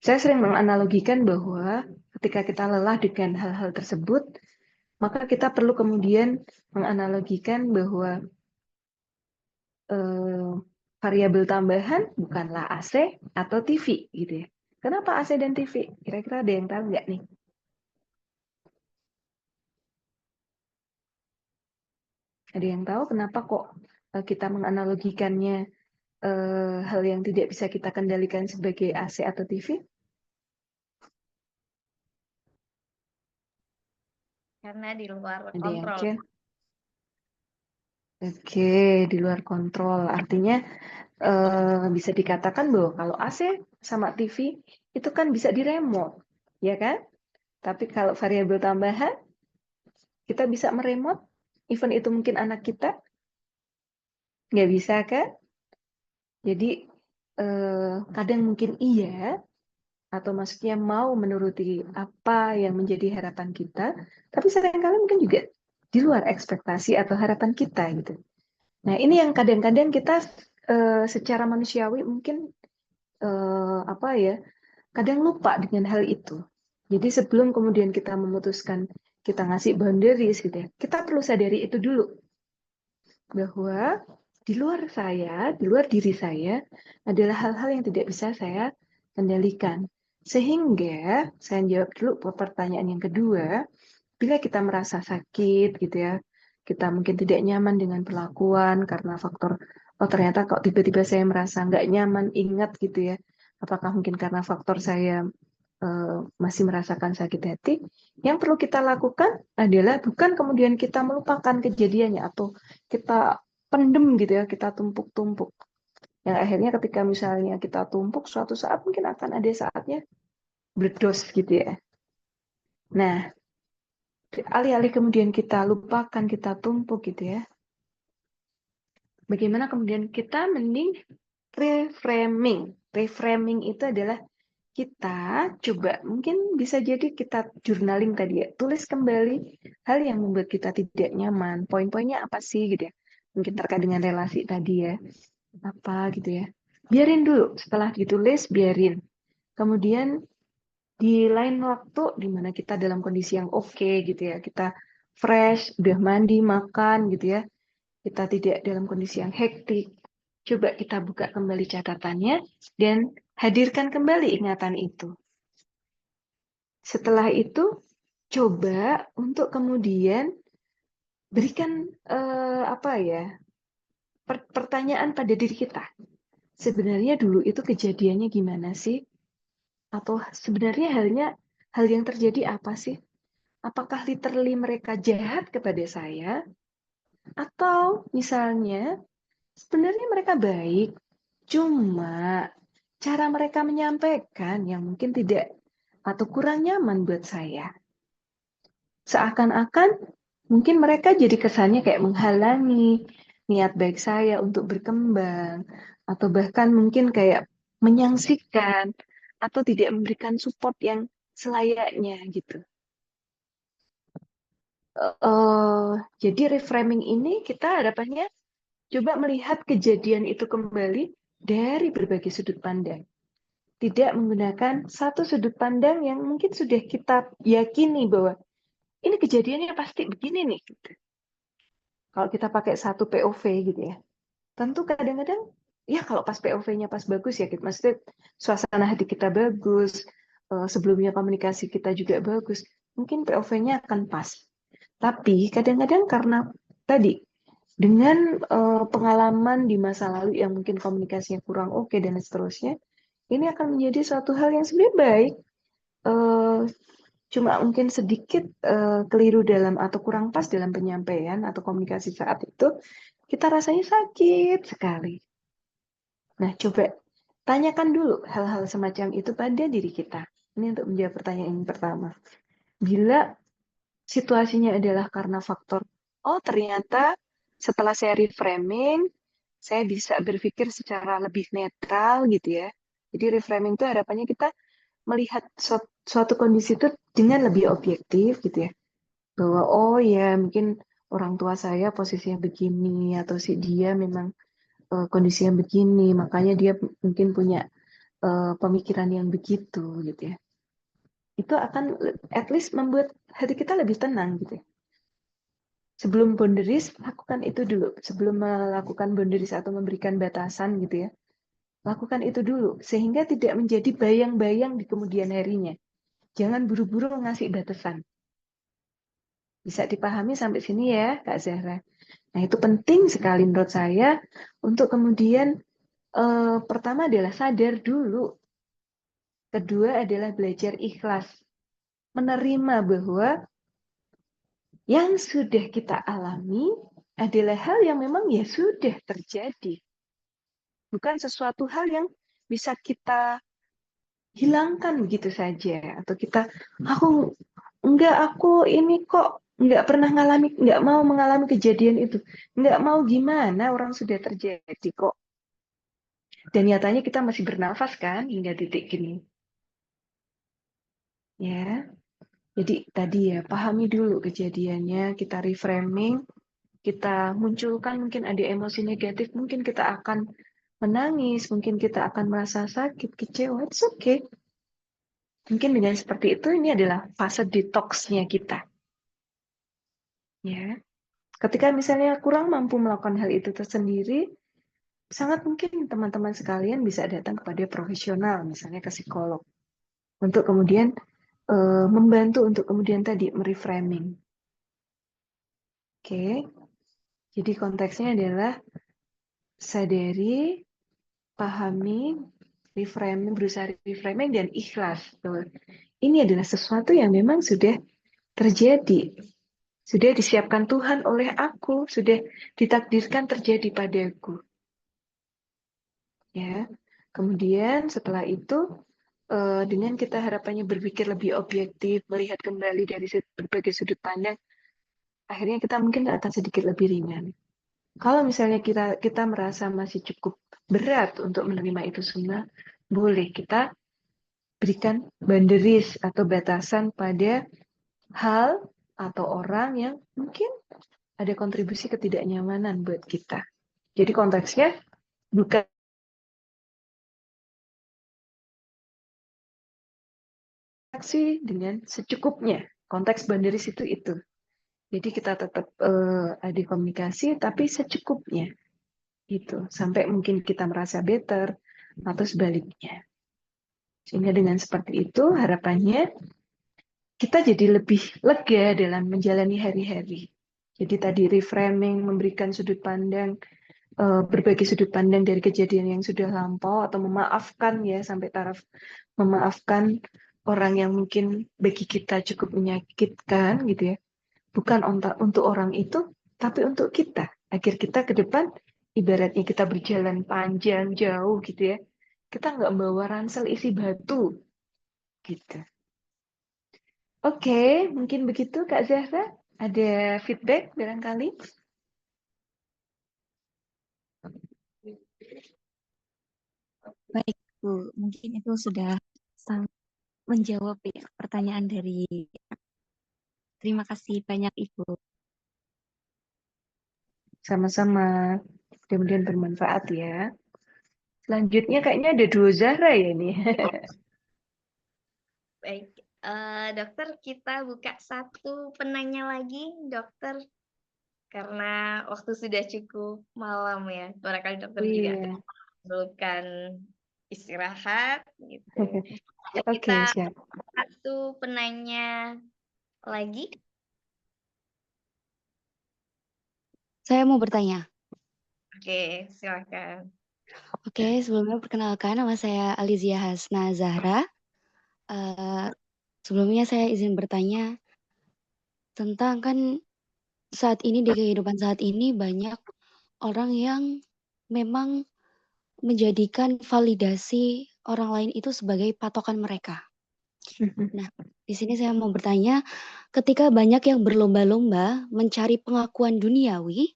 Saya sering menganalogikan bahwa ketika kita lelah dengan hal-hal tersebut, maka kita perlu kemudian menganalogikan bahwa variabel tambahan bukanlah AC atau TV gitu ya. Kenapa AC dan TV? Kira-kira ada yang tahu nggak nih? Ada yang tahu kenapa kok kita menganalogikannya hal yang tidak bisa kita kendalikan sebagai AC atau TV? Karena di luar Ada yang kontrol. share? Oke, di luar kontrol. Artinya bisa dikatakan bahwa kalau AC sama TV itu kan bisa diremote, ya kan? Tapi kalau variabel tambahan, kita bisa meremote, even itu mungkin anak kita, nggak bisa kan? Jadi kadang mungkin iya, atau maksudnya mau menuruti apa yang menjadi harapan kita, tapi seringkali mungkin juga di luar ekspektasi atau harapan kita gitu. Nah, ini yang kadang-kadang kita secara manusiawi mungkin kadang lupa dengan hal itu. Jadi sebelum kemudian kita memutuskan kita ngasih boundaries gitu ya, kita perlu sadari itu dulu. Bahwa di luar saya, di luar diri saya adalah hal-hal yang tidak bisa saya kendalikan. Sehingga saya jawab dulu pertanyaan yang kedua, bila kita merasa sakit gitu ya, kita mungkin tidak nyaman dengan perlakuan karena faktor, oh ternyata kok tiba-tiba saya merasa nggak nyaman, ingat gitu ya, apakah mungkin karena faktor saya masih merasakan sakit hati, yang perlu kita lakukan adalah bukan kemudian kita melupakan kejadiannya atau kita pendem gitu ya, kita tumpuk-tumpuk. Yang akhirnya ketika misalnya kita tumpuk, suatu saat mungkin akan ada saatnya bledos gitu ya. Nah, alih-alih kemudian kita lupakan, kita tumpuk gitu ya. Bagaimana kemudian kita mending reframing. Reframing itu adalah kita coba, mungkin bisa jadi kita journaling tadi ya, tulis kembali hal yang membuat kita tidak nyaman, poin-poinnya apa sih gitu ya, mungkin terkait dengan relasi tadi ya, apa gitu ya, biarin dulu, setelah ditulis biarin, kemudian di lain waktu di mana kita dalam kondisi yang oke gitu ya, kita fresh, udah mandi, makan gitu ya, kita tidak dalam kondisi yang hektik, coba kita buka kembali catatannya dan hadirkan kembali ingatan itu. Setelah itu, coba untuk kemudian berikan pertanyaan pada diri kita. Sebenarnya dulu itu kejadiannya gimana sih? Atau sebenarnya hal yang terjadi apa sih? Apakah literally mereka jahat kepada saya? Atau misalnya sebenarnya mereka baik, cuma cara mereka menyampaikan yang mungkin tidak atau kurang nyaman buat saya. Seakan-akan mungkin mereka jadi kesannya kayak menghalangi niat baik saya untuk berkembang, atau bahkan mungkin kayak menyangsikan, atau tidak memberikan support yang selayaknya gitu. Jadi reframing ini kita harapannya coba melihat kejadian itu kembali dari berbagai sudut pandang. Tidak menggunakan satu sudut pandang yang mungkin sudah kita yakini bahwa ini kejadiannya pasti begini nih. Kalau kita pakai satu POV gitu ya. Tentu kadang-kadang, ya kalau pas POV-nya pas bagus ya, maksudnya suasana hati kita bagus, sebelumnya komunikasi kita juga bagus, mungkin POV-nya akan pas. Tapi kadang-kadang karena tadi, dengan pengalaman di masa lalu yang mungkin komunikasinya kurang oke dan seterusnya, ini akan menjadi suatu hal yang sebenarnya baik, cuma mungkin sedikit keliru dalam atau kurang pas dalam penyampaian atau komunikasi saat itu, kita rasanya sakit sekali. Nah, coba tanyakan dulu hal-hal semacam itu pada diri kita. Ini untuk menjawab pertanyaan yang pertama. Bila situasinya adalah karena faktor, oh ternyata setelah saya reframing, saya bisa berpikir secara lebih netral gitu ya. Jadi reframing itu harapannya kita melihat suatu kondisi itu dengan lebih objektif gitu ya. Bahwa oh ya mungkin orang tua saya posisinya begini, atau si dia memang kondisinya begini, makanya dia mungkin punya pemikiran yang begitu gitu ya. Itu akan at least membuat hati kita lebih tenang gitu ya. Sebelum boundaries, lakukan itu dulu. Sebelum melakukan boundaries atau memberikan batasan gitu ya, lakukan itu dulu. Sehingga tidak menjadi bayang-bayang di kemudian harinya. Jangan buru-buru ngasih batasan. Bisa dipahami sampai sini ya, Kak Zahra? Nah, itu penting sekali menurut saya untuk kemudian pertama adalah sadar dulu. Kedua adalah belajar ikhlas. Menerima bahwa yang sudah kita alami adalah hal yang memang ya sudah terjadi. Bukan sesuatu hal yang bisa kita hilangkan begitu saja. Atau kita, aku ini kok nggak pernah nggak mau mengalami kejadian itu. Nggak mau gimana, orang sudah terjadi kok. Dan nyatanya kita masih bernafas kan hingga titik gini. Ya, jadi tadi ya pahami dulu kejadiannya, kita reframing, kita munculkan mungkin ada emosi negatif, mungkin kita akan menangis, mungkin kita akan merasa sakit, kecewa, it's okay. Mungkin dengan seperti itu ini adalah fase detox-nya kita. Ya, ketika misalnya kurang mampu melakukan hal itu tersendiri, sangat mungkin teman-teman sekalian bisa datang kepada profesional, misalnya ke psikolog, untuk kemudian membantu untuk kemudian tadi mereframing. Oke, jadi konteksnya adalah sadari, pahami, reframing, berusaha reframing dan ikhlas. Ini adalah sesuatu yang memang sudah terjadi, sudah disiapkan Tuhan oleh aku, sudah ditakdirkan terjadi padaku. Ya, kemudian setelah itu dengan kita harapannya berpikir lebih objektif, melihat kembali dari berbagai sudut pandang, akhirnya kita mungkin akan sedikit lebih ringan. Kalau misalnya kita merasa masih cukup berat untuk menerima itu semua, boleh kita berikan boundaries atau batasan pada hal atau orang yang mungkin ada kontribusi ketidaknyamanan buat kita. Jadi konteksnya bukan aksi dengan secukupnya. Konteks boundaries itu. Jadi kita tetap ada komunikasi tapi secukupnya. Gitu. Sampai mungkin kita merasa better atau sebaliknya. Sehingga dengan seperti itu harapannya kita jadi lebih lega dalam menjalani hari-hari. Jadi tadi reframing, memberikan sudut pandang, berbagai sudut pandang dari kejadian yang sudah lampau, atau memaafkan ya, sampai taraf memaafkan orang yang mungkin bagi kita cukup menyakitkan gitu ya. Bukan untuk orang itu, tapi untuk kita. Agar kita ke depan, ibaratnya kita berjalan panjang, jauh gitu ya. Kita nggak membawa ransel isi batu. Gitu. Oke, mungkin begitu Kak Zahra. Ada feedback barangkali? Baik, Bu. Mungkin itu sudah menjawab ya, pertanyaan dari. Terima kasih banyak, Ibu. Sama-sama. Mudah-mudahan bermanfaat ya. Selanjutnya kayaknya ada 2 Zahra ya ini. Baik, dokter, kita buka satu penanya lagi, dokter, karena waktu sudah cukup malam ya. Barangkali dokter juga Iya. memerlukan istirahat gitu. Ya, Oke, kita siap. satu penanya lagi. Saya mau bertanya. Oke, silakan. Oke, sebelumnya perkenalkan, nama saya Alizia Hasna Zahra. Sebelumnya saya izin bertanya tentang kan saat ini, di kehidupan saat ini, banyak orang yang memang menjadikan validasi orang lain itu sebagai patokan mereka. Nah, di sini saya mau bertanya, ketika banyak yang berlomba-lomba mencari pengakuan duniawi,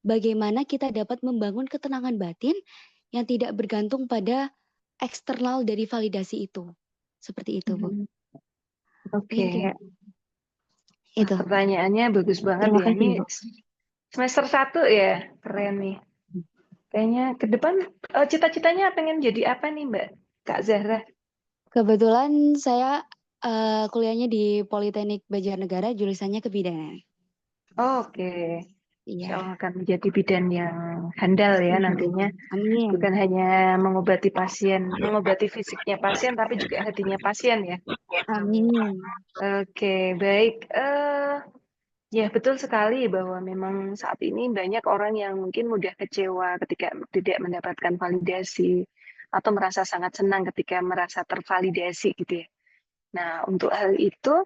bagaimana kita dapat membangun ketenangan batin yang tidak bergantung pada eksternal dari validasi itu? Seperti itu, Bu. Oke. Kayak Wah, itu. pertanyaannya bagus banget Terima ya. kasih, Ini Bu. semester 1 ya, keren nih. Kayaknya ke depan cita-citanya pengen jadi apa nih Mbak Kak Zahra? Kebetulan saya kuliahnya di Politeknik Banjarnegara, jurusannya kebidanan. Oke. Insya Iya. Allah akan menjadi bidan yang handal ya nantinya. Amin. Bukan hanya mengobati pasien, mengobati fisiknya pasien, tapi juga hatinya pasien ya. Amin. Oke, baik. Ya, betul sekali bahwa memang saat ini banyak orang yang mungkin mudah kecewa ketika tidak mendapatkan validasi atau merasa sangat senang ketika merasa tervalidasi gitu ya. Nah, untuk hal itu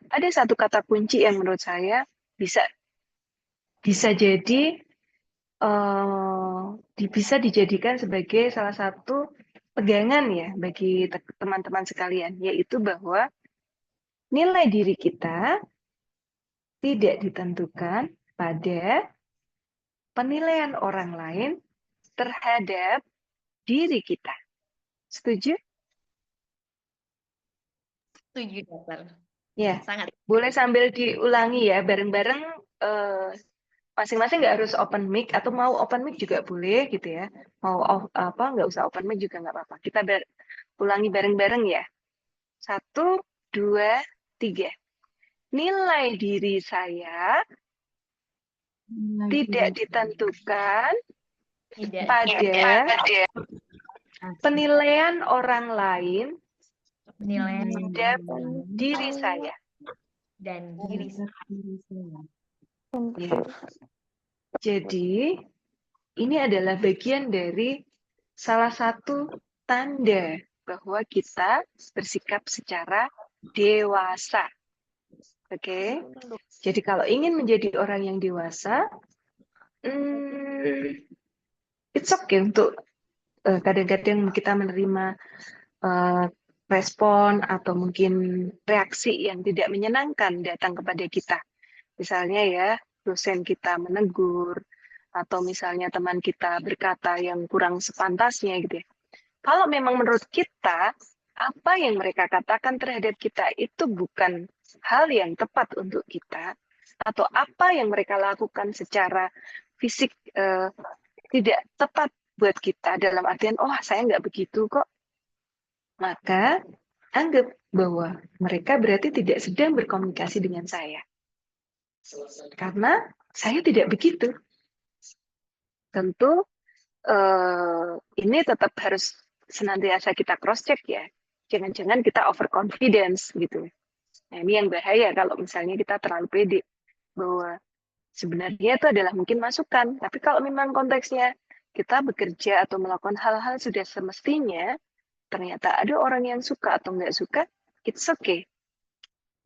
ada satu kata kunci yang menurut saya bisa jadi bisa dijadikan sebagai salah satu pegangan ya bagi teman-teman sekalian, yaitu bahwa nilai diri kita tidak ditentukan pada penilaian orang lain terhadap diri kita. Setuju? Setuju, dokter. Ya, Sangat. boleh sambil diulangi ya, bareng-bareng masing-masing nggak harus open mic, atau mau open mic juga boleh gitu ya. Mau nggak usah open mic juga nggak apa-apa. Kita ulangi bareng-bareng ya. 1, 2, 3. Nilai diri saya tidak ditentukan pada penilaian orang lain terhadap diri saya. Dan diri saya. Ya. Jadi, ini adalah bagian dari salah satu tanda bahwa kita bersikap secara dewasa. Oke. Jadi kalau ingin menjadi orang yang dewasa, it's okay untuk kadang-kadang kita menerima respon atau mungkin reaksi yang tidak menyenangkan datang kepada kita. Misalnya ya, dosen kita menegur, atau misalnya teman kita berkata yang kurang sepantasnya gitu ya. Kalau memang menurut kita, apa yang mereka katakan terhadap kita itu bukan hal yang tepat untuk kita, atau apa yang mereka lakukan secara fisik tidak tepat buat kita, dalam artian, oh saya nggak begitu kok, maka anggap bahwa mereka berarti tidak sedang berkomunikasi dengan saya. Karena saya tidak begitu. Tentu ini tetap harus senantiasa kita cross-check ya. Jangan-jangan kita overconfidence gitu. Nah, ini yang bahaya kalau misalnya kita terlalu pede bahwa sebenarnya itu adalah mungkin masukan. Tapi kalau memang konteksnya kita bekerja atau melakukan hal-hal sudah semestinya, ternyata ada orang yang suka atau nggak suka, it's okay.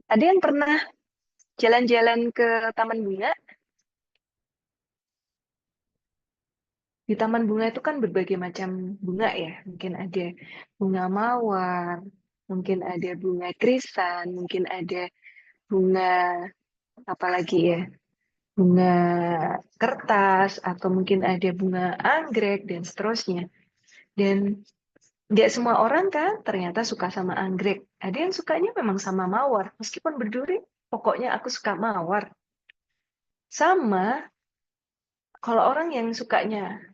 Ada yang pernah jalan-jalan ke taman bunga? Di taman bunga itu kan berbagai macam bunga ya. Mungkin ada bunga mawar, mungkin ada bunga krisan, mungkin ada bunga apa lagi ya? Bunga kertas, atau mungkin ada bunga anggrek, dan seterusnya. Dan nggak semua orang kan ternyata suka sama anggrek. Ada yang sukanya memang sama mawar. Meskipun berduri, pokoknya aku suka mawar. Sama, kalau orang yang sukanya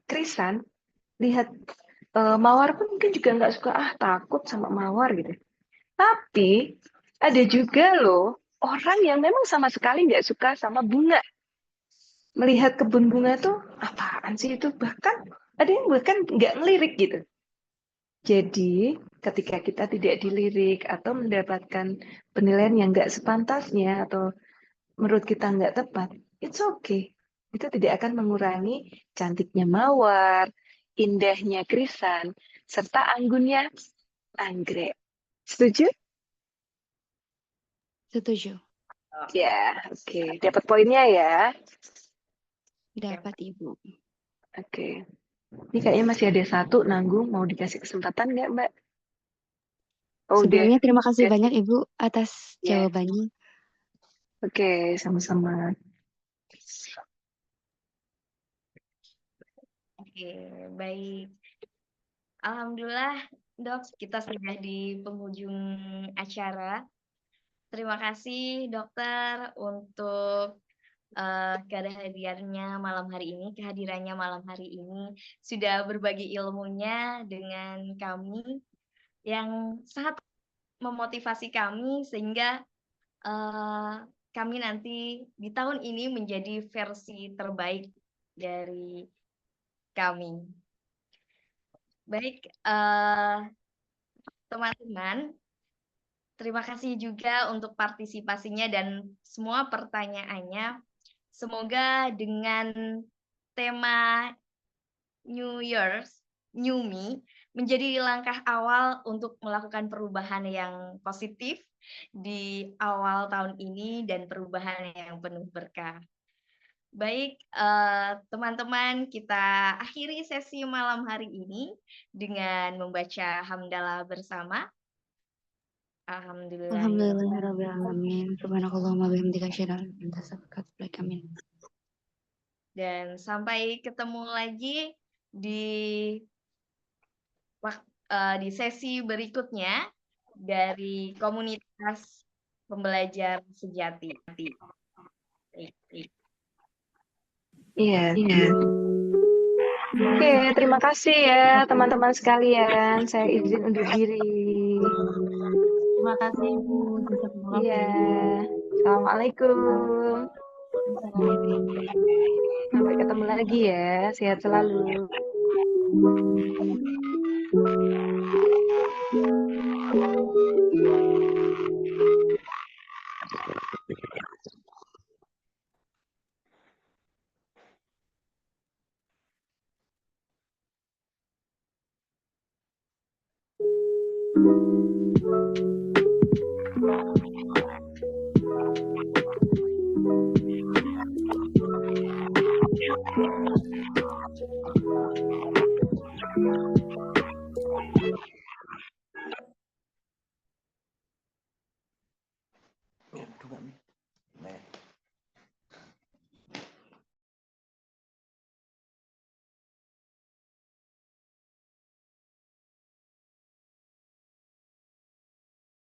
krisan, lihat mawar pun mungkin juga nggak suka, takut sama mawar gitu. Tapi ada juga loh orang yang memang sama sekali nggak suka sama bunga. Melihat kebun bunga tuh apaan sih itu, bahkan ada yang bahkan nggak ngelirik gitu. Jadi ketika kita tidak dilirik atau mendapatkan penilaian yang nggak sepantasnya atau menurut kita nggak tepat, it's okay. Itu tidak akan mengurangi cantiknya mawar, indahnya krisan, serta anggunnya anggrek. Setuju? Setuju. Ya, oke. Dapat poinnya ya? Dapat, Ibu. Oke. Ini kayaknya masih ada satu nanggung, mau dikasih kesempatan nggak, Mbak? Oh, Sebelumnya terima kasih udah. banyak Ibu atas Ya. jawabannya. Oke, sama-sama. Oke, baik. Alhamdulillah, Dok, kita sudah di penghujung acara. Terima kasih, Dokter, untuk kehadirannya malam hari ini sudah berbagi ilmunya dengan kami yang sangat memotivasi kami sehingga kami nanti di tahun ini menjadi versi terbaik dari kami. Baik, teman-teman, terima kasih juga untuk partisipasinya dan semua pertanyaannya. Semoga dengan tema New Year's, New Me, menjadi langkah awal untuk melakukan perubahan yang positif di awal tahun ini dan perubahan yang penuh berkah. Baik, teman-teman, kita akhiri sesi malam hari ini dengan membaca hamdalah bersama. Alhamdulillahirrabbilalamin. Subhanakallahumma bihamdika asyhadu an la ilaha illa anta astaghfiruka wa atubu ilaik. Dan sampai ketemu lagi di sesi berikutnya dari komunitas pembelajar sejati. Iya. Oke, terima kasih ya teman-teman sekalian. Saya izin undur diri. Terima kasih Ibu. Iya. Assalamualaikum. Sampai ketemu lagi ya. Sehat selalu.